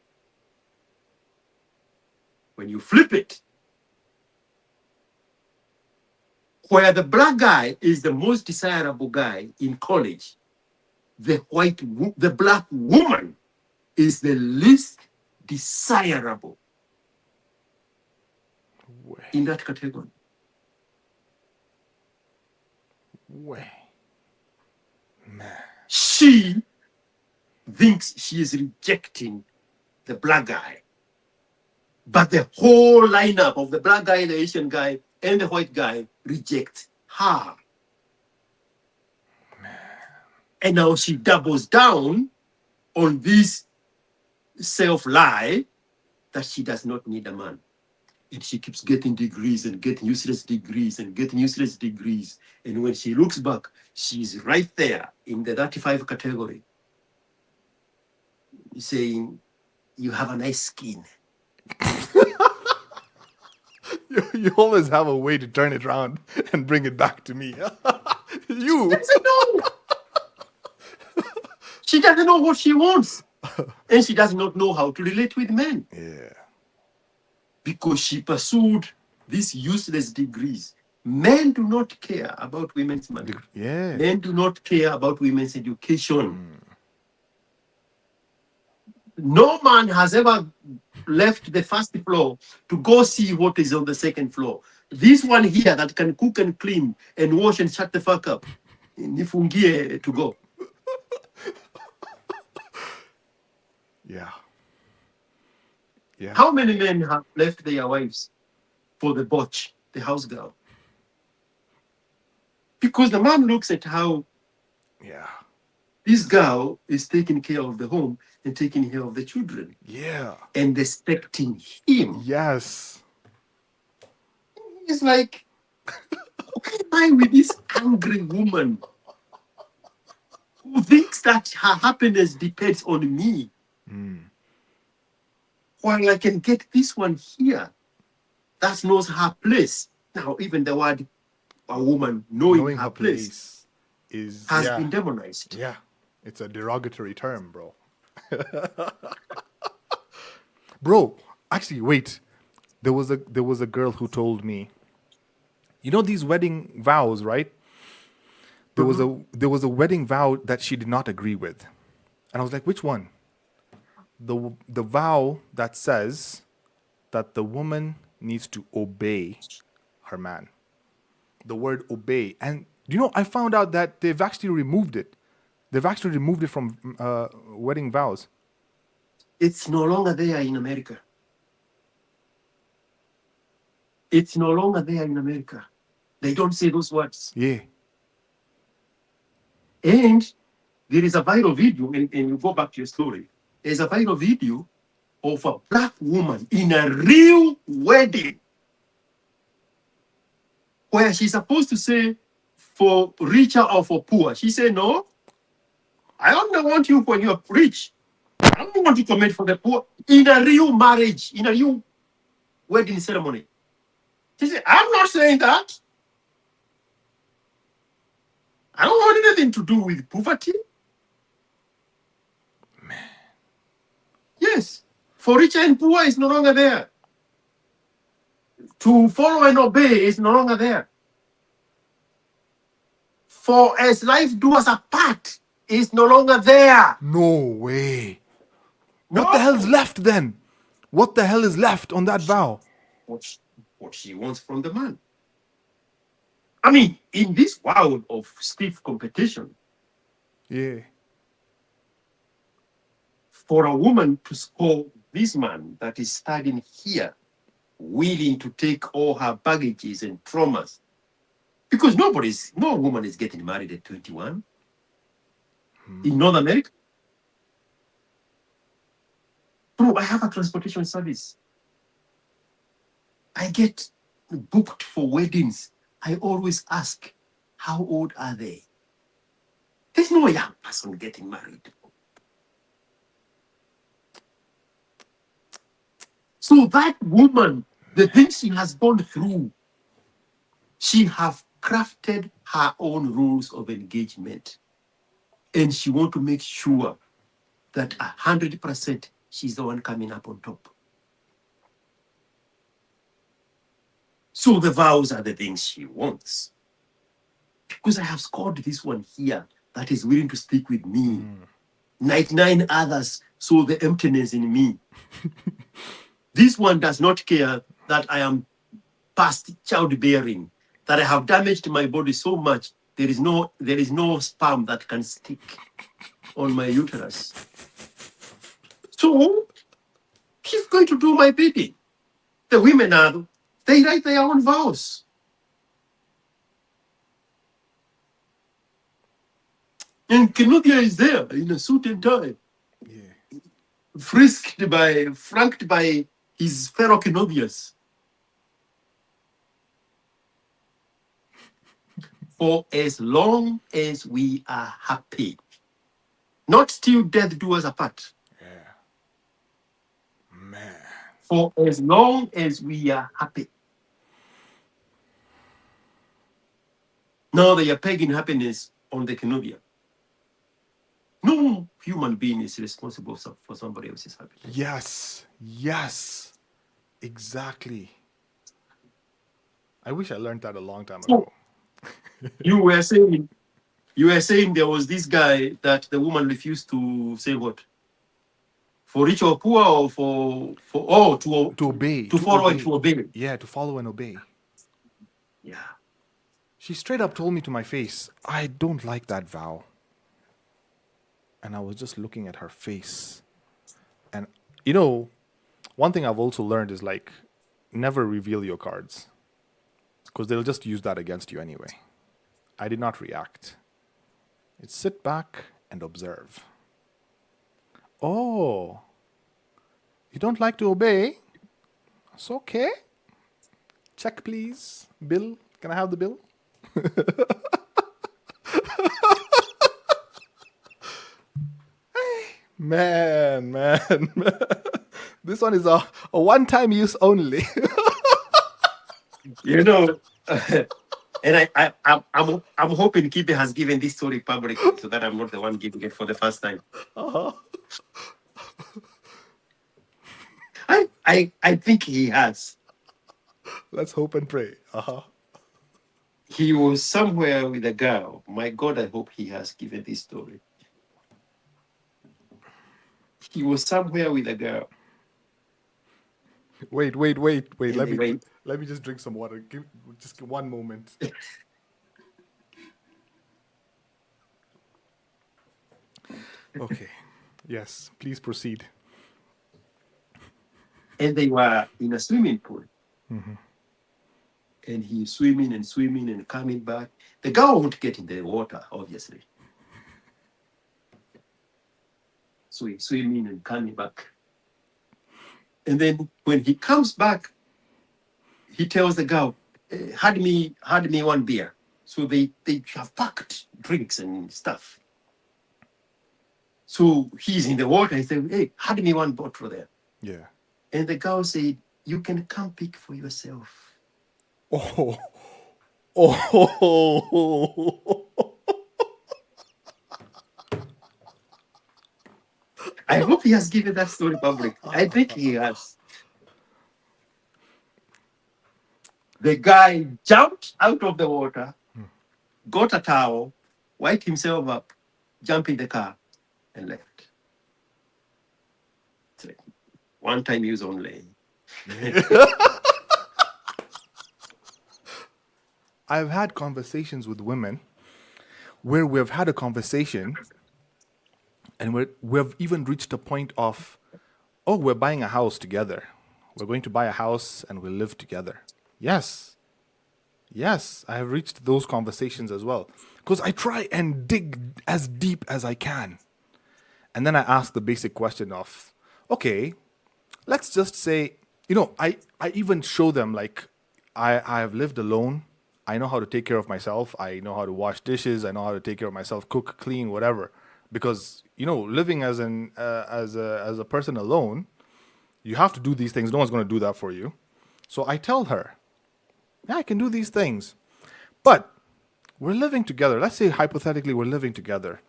When you flip it, where the black guy is the most desirable guy in college, the black woman is the least desirable in that category. Way. Man. She thinks she is rejecting the black guy. But the whole lineup of the black guy, the Asian guy, and the white guy reject her. And now she doubles down on this self-lie that she does not need a man. And she keeps getting degrees and getting useless degrees and getting useless degrees. And when she looks back, she's right there in the 35 category, saying, you have a nice skin. You always have a way to turn it around and bring it back to me. You. Doesn't know. She doesn't know what she wants. And she does not know how to relate with men. Yeah. Because she pursued these useless degrees. Men do not care about women's money. Yeah. Men do not care about women's education. No man has ever left the first floor to go see what is on the second floor. This one here that can cook and clean and wash and shut the fuck up. Nifungie to go. Yeah. Yeah. How many men have left their wives for the botch, the house girl? Because the man looks at how Yeah. this girl is taking care of the home, and taking care of the children Yeah. and respecting him. Yes. It's like, why am I with this angry woman who thinks that her happiness depends on me? While I can get this one here that knows her place. Now, even the word a woman knowing Knowing her her place place is, has yeah. been demonized. Yeah. It's a derogatory term, bro. Bro, actually, wait. There was a girl who told me, you know these wedding vows, right? Mhm. There was a wedding vow that she did not agree with. And I was like, which one? The vow that says that the woman needs to obey her man. The word obey. And you know, I found out that they've actually removed it. They've actually removed it from wedding vows. It's no longer there in America. It's no longer there in America. They don't say those words. Yeah. And there is a viral video, and you go back to your story. There's a viral video of a black woman in a real wedding where she's supposed to say for richer or for poor. She said, no, I only want you when you're rich. I don't want you to commit for the poor in a real marriage, in a real wedding ceremony. She said, I'm not saying that. I don't want anything to do with poverty. Yes, for rich and poor is no longer there. To follow and obey is no longer there. For as life do us apart is no longer there. No way. What the hell's No. left then? What the hell is left on that vow? What she, what she wants from the man. I mean, in this world of stiff competition, Yeah. for a woman to score this man that is standing here, willing to take all her baggages and traumas, because no woman is getting married at 21 in North America. Bro, I have a transportation service. I get booked for weddings. I always ask, how old are they? There's no young person getting married. So that woman, the things she has gone through, she have crafted her own rules of engagement. And she want to make sure that 100% she's the one coming up on top. So the vows are the things she wants. Because I have scored this one here that is willing to stick with me. 99 others saw the emptiness in me. This one does not care that I am past childbearing, that I have damaged my body so much, there is no sperm that can stick on my uterus. So she's going to do my bidding. The women they write their own vows. And Kenodia is there in a suit and tie, Yeah. franked by his fellow Kenodias. For as long as we are happy, not till death do us apart. Yeah. Man. For as long as we are happy. Now they are pegging happiness on the Kenobia. No human being is responsible for somebody else's happiness. Yes. Yes. Exactly. I wish I learned that a long time So ago. you were saying there was this guy that the woman refused to say what? For rich or poor, or To obey. to follow and to obey. Yeah, to follow and obey. Yeah. She straight up told me to my face, I don't like that vow. And I was just looking at her face. And, you know, one thing I've also learned is like, never reveal your cards. Because they'll just use that against you anyway. I did not react. It's sit back and observe. Oh, you don't like to obey? It's okay. Check, please. Bill, can I have the bill? Man. This one is a one-time use only. You know, and I'm hoping Kibe has given this story publicly so that I'm not the one giving it for the first time. I think he has. Let's hope and pray. He was somewhere with a girl. My God, I hope he has given this story. He was somewhere with a girl. Wait. And Let they me went, let me just drink some water. Just one moment. Okay. Yes, please proceed. and they were in a swimming pool. And he's swimming and coming back. The girl won't get in the water, obviously. So he's swimming and coming back. And then when he comes back, he tells the girl, had me one beer. So they have packed drinks and stuff. So he's in the water. He said, hey, had me one bottle there. Yeah. And the girl said, you can come pick for yourself. Oh. I hope he has given that story public. I think he has. The guy jumped out of the water, got a towel, wiped himself up, jumped in the car, and left. It's like, one time use only. I've had conversations with women where we've had a conversation and we've even reached a point of, oh, we're buying a house together. We're going to buy a house and we'll live together. Yes, I have reached those conversations as well. Because I try and dig as deep as I can. And then I ask the basic question of, okay, let's just say, I even show them like I have lived alone. I know how to take care of myself. I know how to wash dishes. I know how to take care of myself, cook, clean, whatever. Because living as a person alone, you have to do these things. No one's going to do that for you. So I tell her, yeah, I can do these things. But we're living together. Let's say hypothetically we're living together.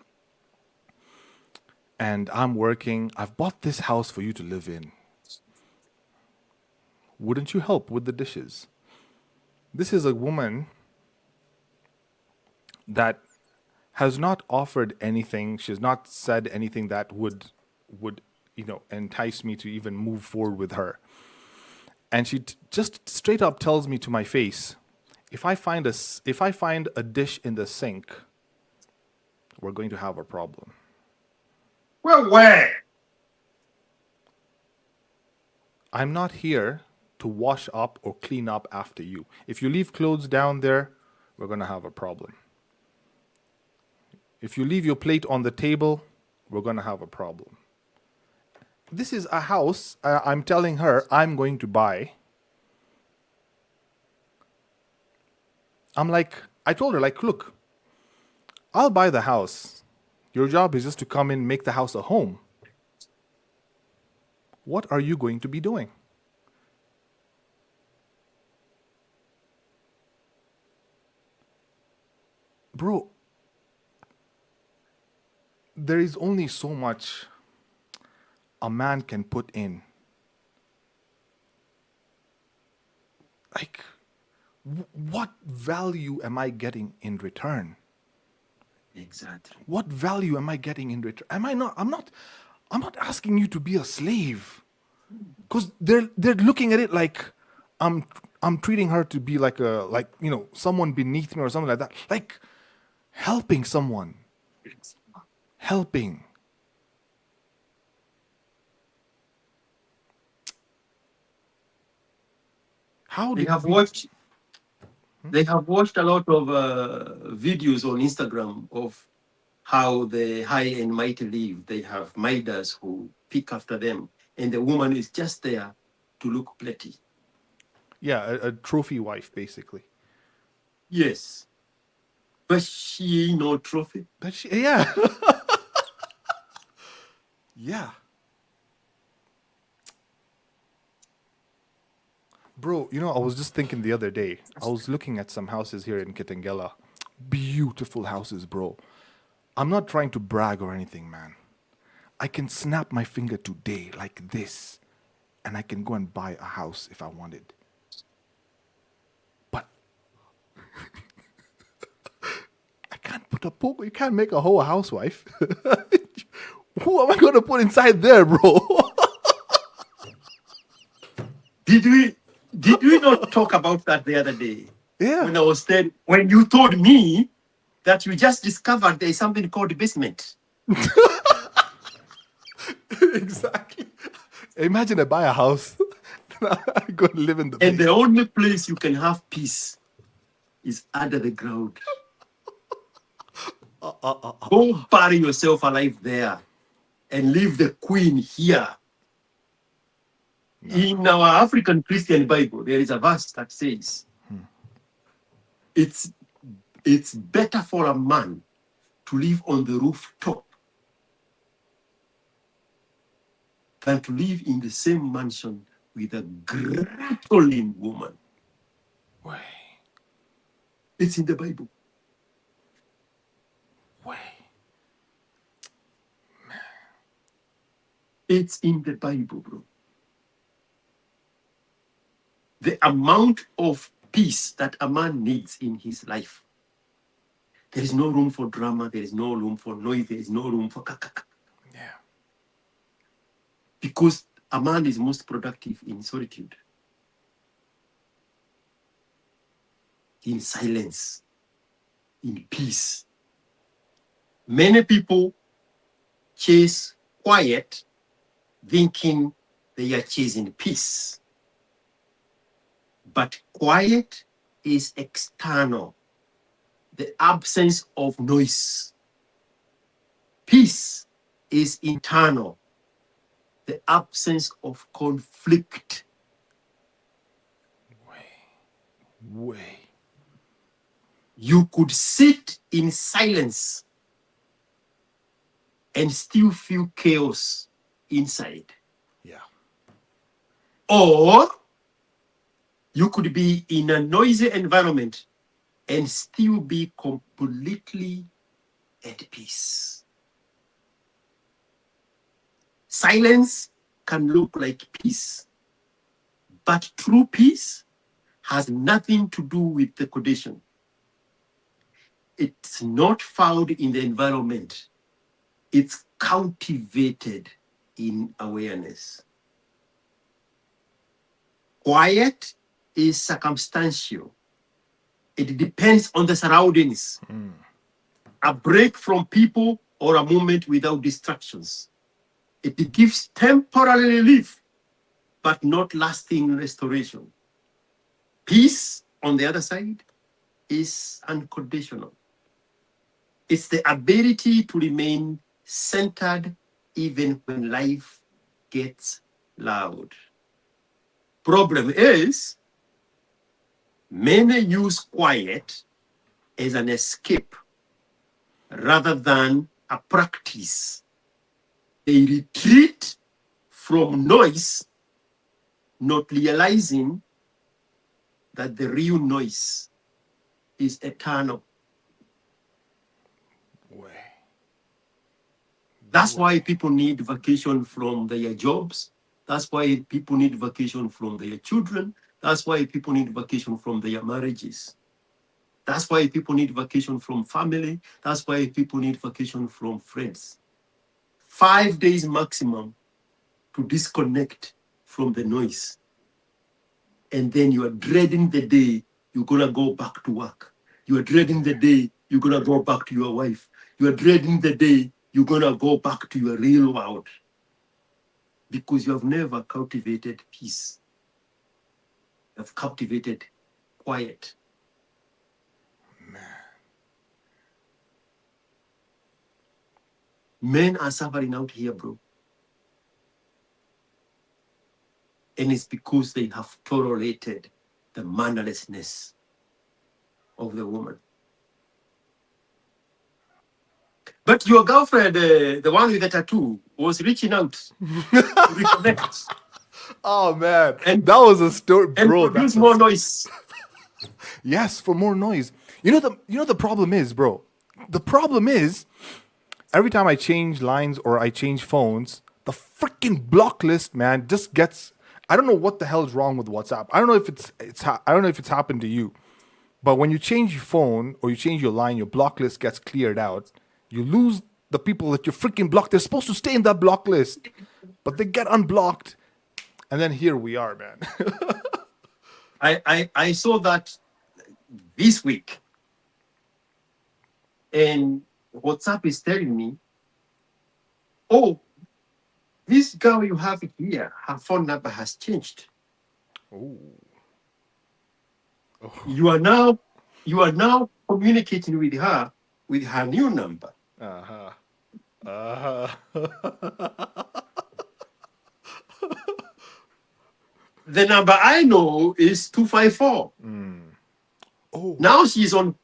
And I'm working. I've bought this house for you to live in. Wouldn't you help with the dishes? This is a woman that has not offered anything. She's not said anything that would entice me to even move forward with her. And she just straight up tells me to my face, if I find a dish in the sink, we're going to have a problem. Well, where? I'm not here to wash up or clean up after you. If you leave clothes down there, we're going to have a problem. If you leave your plate on the table, we're going to have a problem. This is a house I'm telling her I'm going to buy. I told her, look, I'll buy the house. Your job is just to come in, make the house a home. What are you going to be doing? Bro, there is only so much a man can put in. What value am I getting in return? Exactly. What value am I getting in return? I'm not asking you to be a slave. Because they're looking at it like I'm treating her to be like someone beneath me or something like that. Like helping someone. Helping. How They did have we watched. They have watched a lot of videos on Instagram of how the high and mighty live. They have maidens who pick after them, and the woman is just there to look pretty. Yeah, a trophy wife, basically. Yes, but she ain't no trophy. But yeah. Yeah. Bro, I was just thinking the other day. I was looking at some houses here in Kitengela. Beautiful houses, bro. I'm not trying to brag or anything, man. I can snap my finger today like this, and I can go and buy a house if I wanted. But I can't put a poke. You can't make a whole housewife. Who am I going to put inside there, bro? Did we not talk about that the other day? Yeah. When you told me that you just discovered there's something called basement. Exactly. Imagine I buy a house, then I go and live in the And the basement. only place you can have peace is under the ground. Go bury yourself alive there and leave the queen here. In our African Christian Bible, there is a verse that says, it's better for a man to live on the rooftop than to live in the same mansion with a grappling woman. Way, It's in the Bible. way. It's in the Bible, bro. The amount of peace that a man needs in his life. There is no room for drama. There is no room for noise. There is no room for kakaka. Yeah. Because a man is most productive in solitude, in silence, in peace. Many people chase quiet, thinking they are chasing peace. But quiet is external, the absence of noise. Peace is internal, the absence of conflict. Way. You could sit in silence and still feel chaos inside. Yeah. Or you could be in a noisy environment and still be completely at peace. Silence can look like peace, but true peace has nothing to do with the condition. It's not found in the environment. It's cultivated in awareness. Quiet is circumstantial. It depends on the surroundings. A break from people or a moment without distractions. It gives temporary relief, but not lasting restoration. Peace, on the other side, is unconditional. It's the ability to remain centered even when life gets loud. Problem is, many use quiet as an escape rather than a practice. They retreat from noise, not realizing that the real noise is eternal. Way. That's why people need vacation from their jobs. That's why people need vacation from their children. That's why people need vacation from their marriages. That's why people need vacation from family. That's why people need vacation from friends. 5 days maximum to disconnect from the noise. And then you are dreading the day you're going to go back to work. You are dreading the day you're going to go back to your wife. You are dreading the day you're going to go back to your real world. Because you have never cultivated peace. You have cultivated quiet. Men are suffering out here, bro. And it's because they have tolerated the mannerlessness of the woman. But your girlfriend, the one with the tattoo, was reaching out to reconnect Oh man, and, that was a story, and bro. produce That's a more noise. Yes, for more noise. You know the problem is, bro. The problem is every time I change lines or I change phones, the freaking block list, man, just gets. I don't know what the hell is wrong with WhatsApp. I don't know if I don't know if it's happened to you, but when you change your phone or you change your line, your block list gets cleared out. You lose the people that you freaking blocked. They're supposed to stay in that block list, but they get unblocked, and then here we are, man. I saw that this week, and WhatsApp is telling me, oh, this girl you have here, her phone number has changed. Ooh. You are now communicating with her new number. Uh huh. Uh huh. The number I know is 254. Oh. Now she's on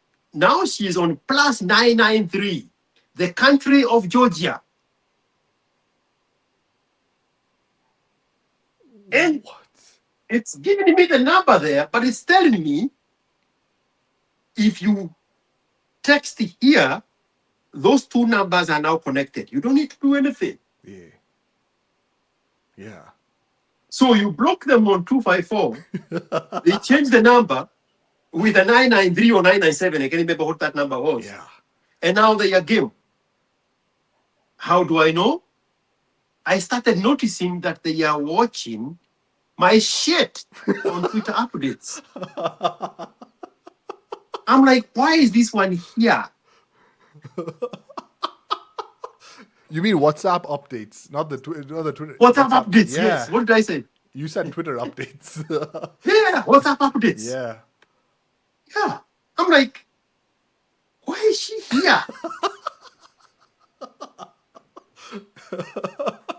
plus 993, the country of Georgia. And What? it's giving me the number there, but it's telling me if you text here, those two numbers are now connected. You don't need to do anything. Yeah. Yeah. So you block them on 254. They change the number with a 993 or 997. I can't remember what that number was. Yeah. And now they are game. How do I know? I started noticing that they are watching my shit on Twitter updates. I'm like, why is this one here? You mean WhatsApp updates, not the Twitter. WhatsApp updates, Yeah. yes. What did I say? You said Twitter updates. Yeah, WhatsApp updates. Yeah. Yeah. I'm like, why is she here?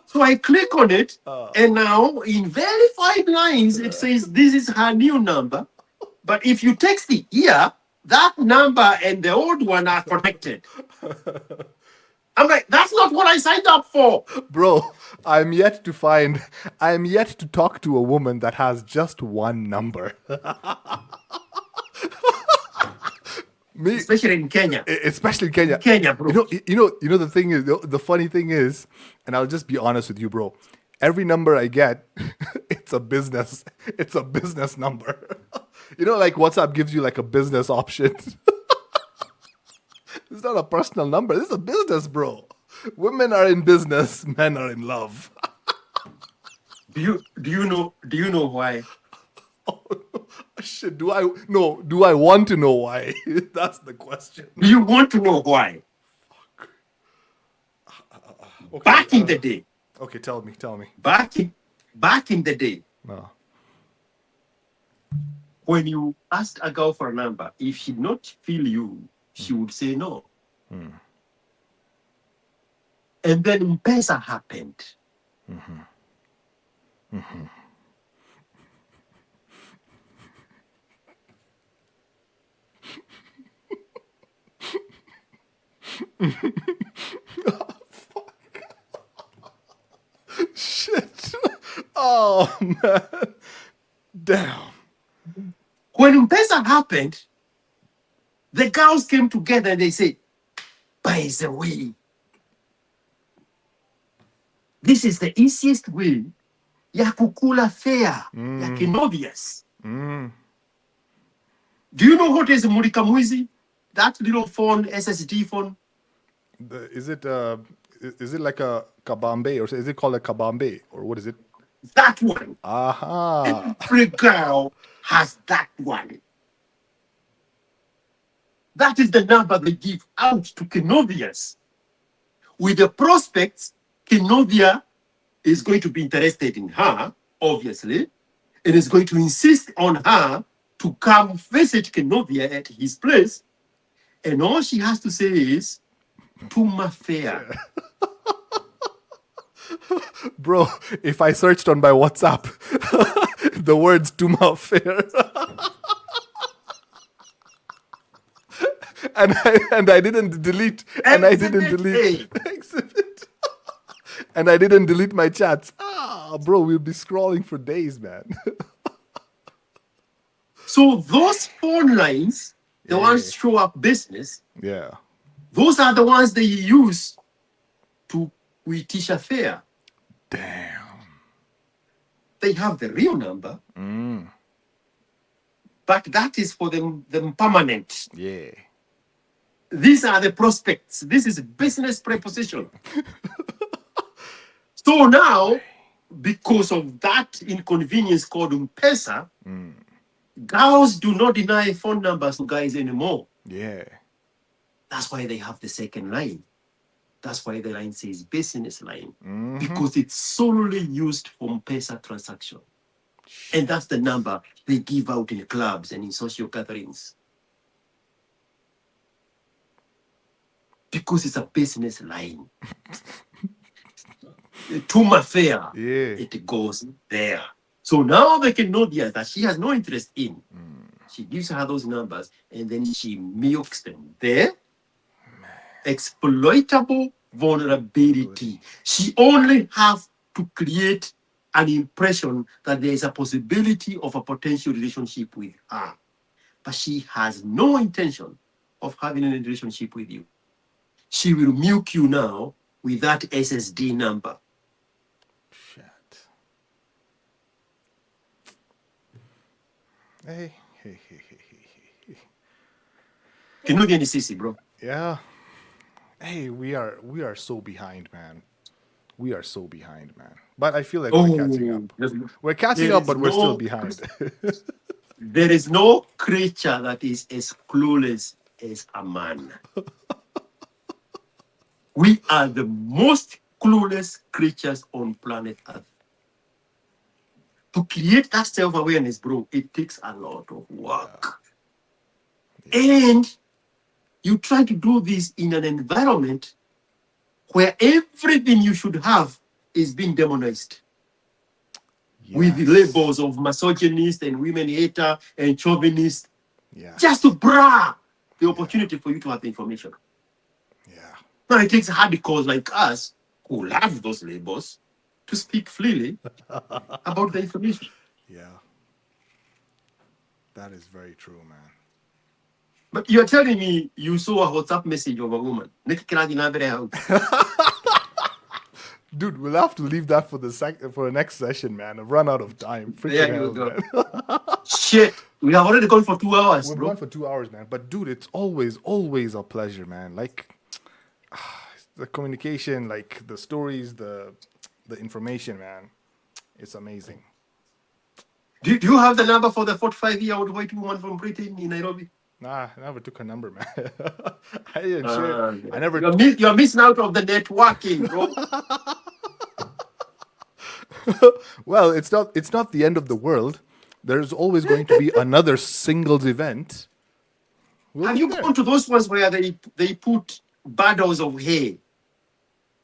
So I click on it, and now in verified lines, it says this is her new number. But if you text it here, that number and the old one are connected. I'm like, that's not what I signed up for. Bro, I'm yet to talk to a woman that has just one number. Me, Especially in Kenya. especially in Kenya. Kenya, bro. You know the thing is, the funny thing is, and I'll just be honest with you, bro. Every number I get, it's a business number. Like WhatsApp gives you like a business option. It's not a personal number. This is a business, bro. Women are in business, men are in love. Do you know why? Shit, do I want to know why? That's the question. Do you want to know why? Okay, Back in the day. Okay, tell me. Back in the day, No. when you asked a girl for a number, if she did not feel you, she would say no. And then M-Pesa happened. Shit. Oh man. Damn. When M-Pesa happened, the girls came together and they said, by the way, this is the easiest way ya kukula fare ya Kenobias. Do you know what is Murika Mwizi? That little phone, SSD phone? Is it like a kabambe, or is it called a kabambe, or what is it? That one. Aha. Every girl has that one. That is the number they give out to Kenobias. With the prospects, Kenovia is going to be interested in her, obviously, and is going to insist on her to come visit Kenovia at his place. And all she has to say is, Tuma fair. Bro, if I searched on my WhatsApp the words Tuma affair and I didn't delete Exhibit A. exhibit and I didn't delete my chats. Bro, we'll be scrolling for days, man. So those phone lines, the ones show up business, Yeah. those are the ones they use to kuitisha fare. Damn. They have the real number, but that is for them permanent. Yeah. These are the prospects. This is business preposition. So now, because of that inconvenience called M-Pesa, girls do not deny phone numbers to guys anymore. Yeah. That's why they have the second line. That's why the line says business line, because it's solely used for M-Pesa transaction. And that's the number they give out in clubs and in social gatherings. Because it's a business line. Tuma fair, Yeah. it goes there. So now they can know that she has no interest in. She gives her those numbers and then she milks them there. Exploitable vulnerability. She only has to create an impression that there is a possibility of a potential relationship with her. But she has no intention of having a relationship with you. She will milk you now with that SSD number. Shit. Hey. Can you get any CC, bro? Yeah. Hey, we are so behind, man. We are so behind, man. But I feel like we're catching up. We're catching there up, is but we're still no- behind. There is no creature that is as clueless as a man. We are the most clueless creatures on planet Earth. To create that self-awareness, bro, it takes a lot of work. And you try to do this in an environment where everything you should have is being demonized. With the labels of misogynist and women hater and chauvinist, Yeah. just to brag the opportunity for you to have the information. Yeah. Now it takes hardcores like us who love those labels to speak freely about the information. Yeah. That is very true, man. But you're telling me you saw a WhatsApp message of a woman. Dude, we'll have to leave that for the next session, man. I've run out of time. Freaking There hell, you go. man. Shit, we have already gone for 2 hours, We've bro. gone for 2 hours, man. But dude, it's always a pleasure, man. Like the communication, like the stories, the information, man. It's amazing. Do you have the number for the 45-year-old white woman from Britain in Nairobi? Nah, I never took her number, man. I didn't share. I never. You're missing out of the networking, bro. Well, it's not the end of the world. There's always going to be another singles event. Have you gone to those ones where they put bundles of hay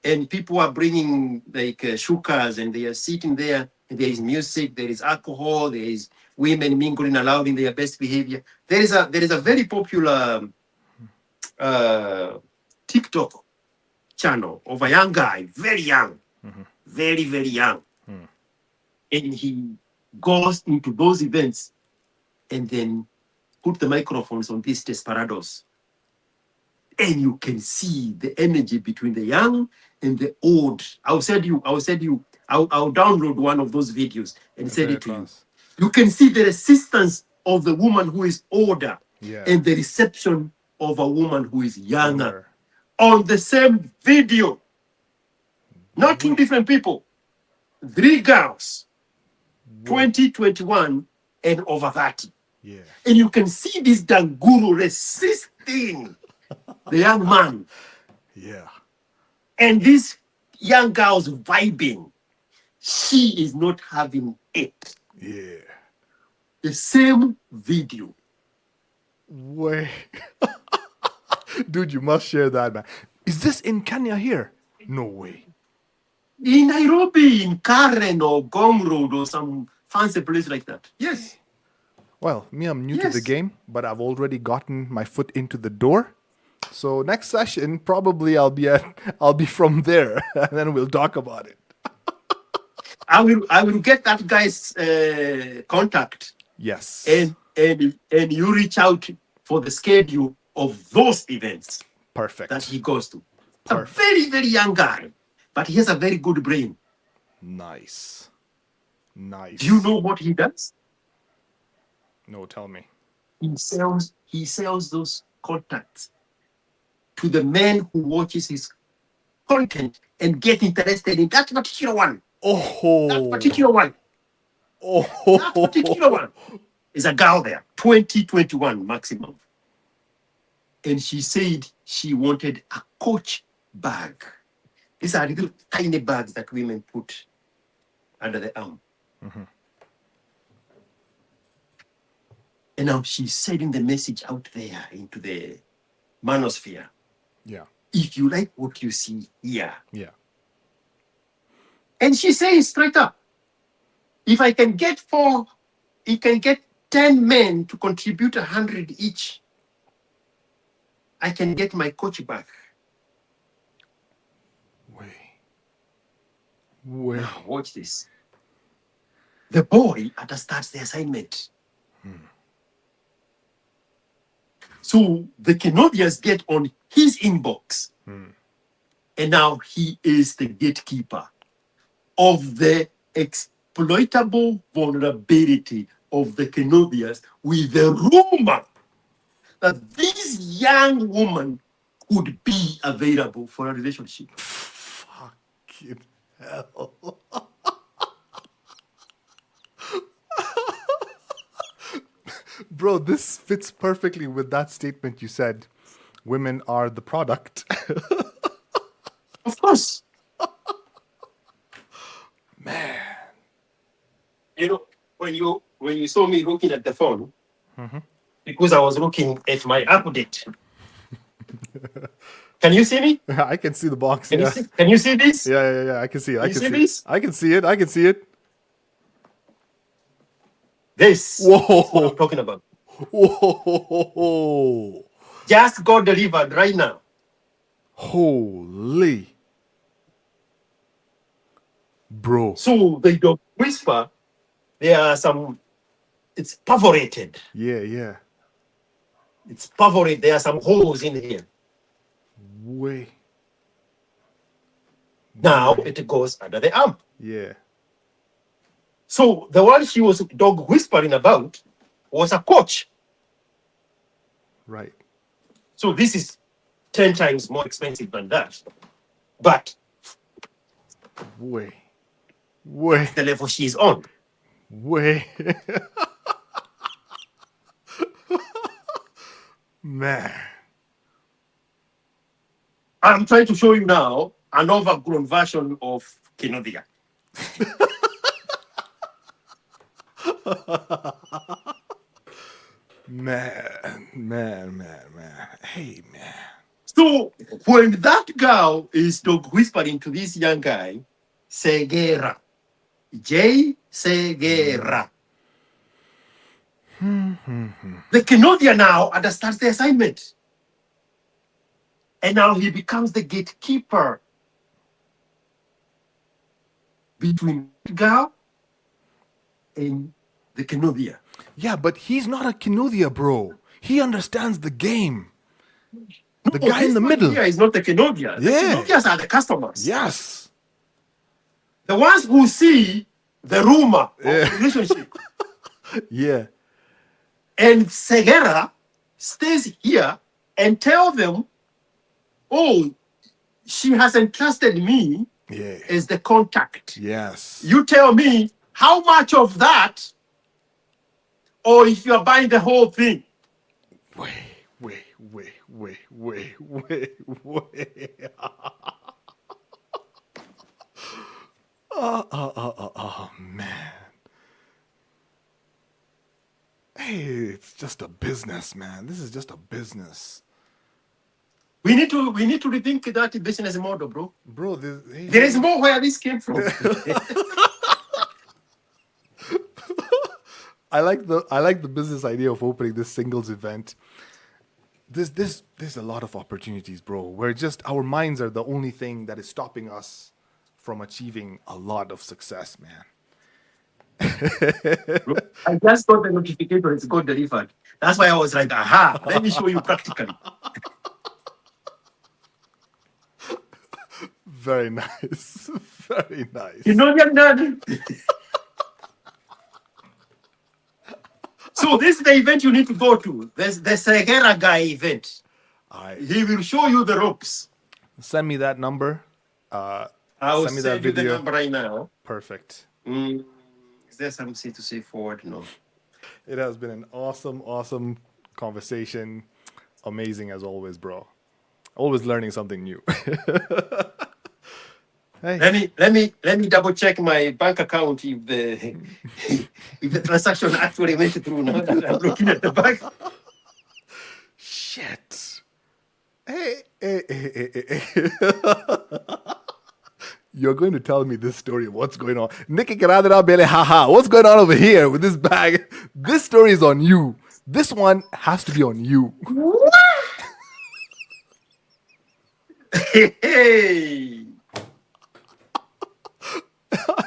and people are bringing like shukas and they are sitting there and there is music, there is alcohol, there is women mingling allowed in their best behavior. There is a very popular TikTok channel of a young guy, very young, very, very young. And he goes into those events and then put the microphones on these desperados. And you can see the energy between the young and the old. I'll download one of those videos and send it to you. You can see the resistance of the woman who is older and the reception of a woman who is younger on the same video. Not two different people. 3 girls, 20, 21, and over 30. Yeah. And you can see this danguru resisting the young man. Yeah. And this young girl's vibing. She is not having it. Yeah. The same video. Wait. Dude, you must share that, man. Is this in Kenya here? No way. In Nairobi, in Karen or Gong Road or some fancy place like that. Yes. Well, me, I'm new to the Yes. game, but I've already gotten my foot into the door. So next session, probably I'll be from there, and then we'll talk about it. I will get that guy's contact, Yes. and you reach out for the schedule of those events Perfect. that he goes to. It's a Perfect. very, very young guy, but he has a very good brain. Nice. Nice. Do you know what he does? No, tell me. He sells those contacts to the men who watches his content and get interested in that particular one. That Oh. particular one. That particular one is a girl there, 2021 maximum. And she said she wanted a Coach bag. These are little tiny bags that women put under the arm. And now she's sending the message out there into the manosphere. Yeah. If you like what you see here. Yeah. And she says straight up, if I can get 10 men to contribute 100 each, I can get my Coach back. Wait. Now, watch this. The boy understands the assignment. So the Kenodians get on his inbox. And now he is the gatekeeper of the exploitable vulnerability of the Kenodians with the rumor that this young woman could be available for a relationship. Fucking hell. Bro, this fits perfectly with that statement you said. Women are the product. Of course. Man. You know, when you saw me looking at the phone, because I was looking at my update. Can you see me? I can see the box. Can Yeah. you see this? Yeah. I can see it. I You can see see this? it. I can see it. I can see it. This is what Whoa. I'm talking about. Whoa. Just got delivered right now. Holy. Bro. So the dog whisper, there are some, it's perforated. Yeah. It's perforated. There are some holes in here. Way. Now it goes under the arm. Yeah. So the one she was dog whispering about was a Coach. Right. So this is 10 times more expensive than that. But Way. the level she's on. Way. Man. I'm trying to show you now an overgrown version of Kenodia. Man. Hey, man. So when that girl is dog whispering to this young guy, Segera, J. Segera. The Kenodia now understands the assignment. And now he becomes the gatekeeper between the girl and the Kenodia. Yeah, but he's not a Kinuthia, bro. He understands the game. No, The guy in this the one middle. here is not the Kenodia. The Yeah. Kenodias are the customers. Yes. The ones who see the rumor of Yeah. the relationship. Yeah. And Segera stays here and tell them, oh, she has entrusted me Yeah. as the contact. Yes. You tell me how much of that, or if you are buying the whole thing. Wait. Oh, man. Hey, it's just a business, man. This is just a business. We need to rethink that business model, bro. Bro, There is more where this came from. I like the business idea of opening this singles event. There's a lot of opportunities, bro. Where just our minds are the only thing that is stopping us from achieving a lot of success, man. I just got the notification, it's got delivered. That's why I was like, aha, let me show you practically. Very nice. Very nice. You know, you're done. So this is the event you need to go to. There's the Segera guy event. All right. He will show you the ropes. Send me that number. I will Send me that send you the video. number right now. Perfect. Is there something to say forward? No. It has been an awesome conversation. Amazing as always, bro. Always learning something new. Hey. Let me double check my bank account if the if the transaction actually went through. Now that I'm looking at the bank. Shit. Hey. You're going to tell me this story of what's going on. Nikki Karadra Bele haha. What's going on over here with this bag? This story is on you. This one has to be on you. Hey.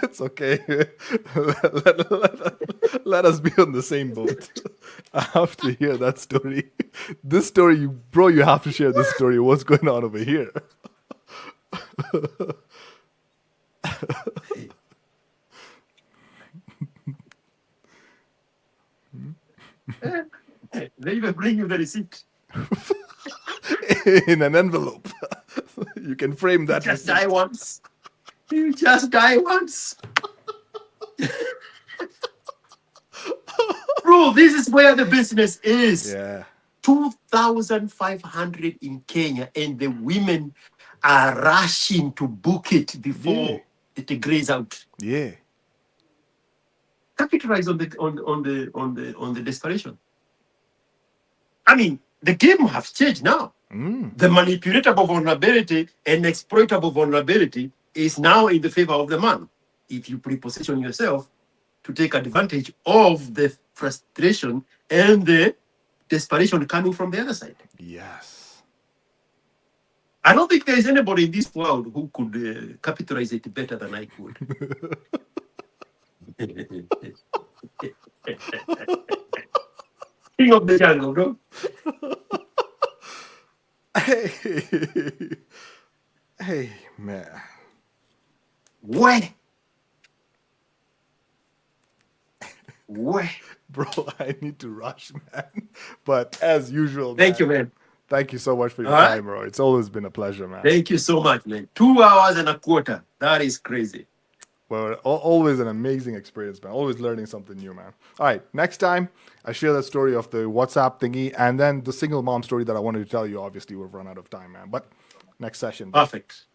It's okay. Let us be on the same boat. I have to hear that story. This story, you have to share this story. What's going on over here? They even bring you the receipt. In an envelope. You can frame that. Just die once. You just die once. Bro, this is where the business is. Yeah. 2,500 in Kenya, and the women are rushing to book it before it grays out. Yeah. Capitalize on the desperation. I mean, the game has changed now. The manipulatable vulnerability and exploitable vulnerability is now in the favor of the man. If you preposition yourself to take advantage of the frustration and the desperation coming from the other side. Yes. I don't think there is anybody in this world who could capitalize it better than I could. King of the jungle, bro. Hey, man. Where? Bro, I need to rush, man. But as usual, Thank you, man. Thank you so much for your All right. time, bro. It's always been a pleasure, man. Thank you so much, man. 2 hours and a quarter. That is crazy. Well, always an amazing experience, man. Always learning something new, man. All right, next time I share that story of the WhatsApp thingy, and then the single mom story that I wanted to tell you. Obviously, we've run out of time, man. But next session. Perfect.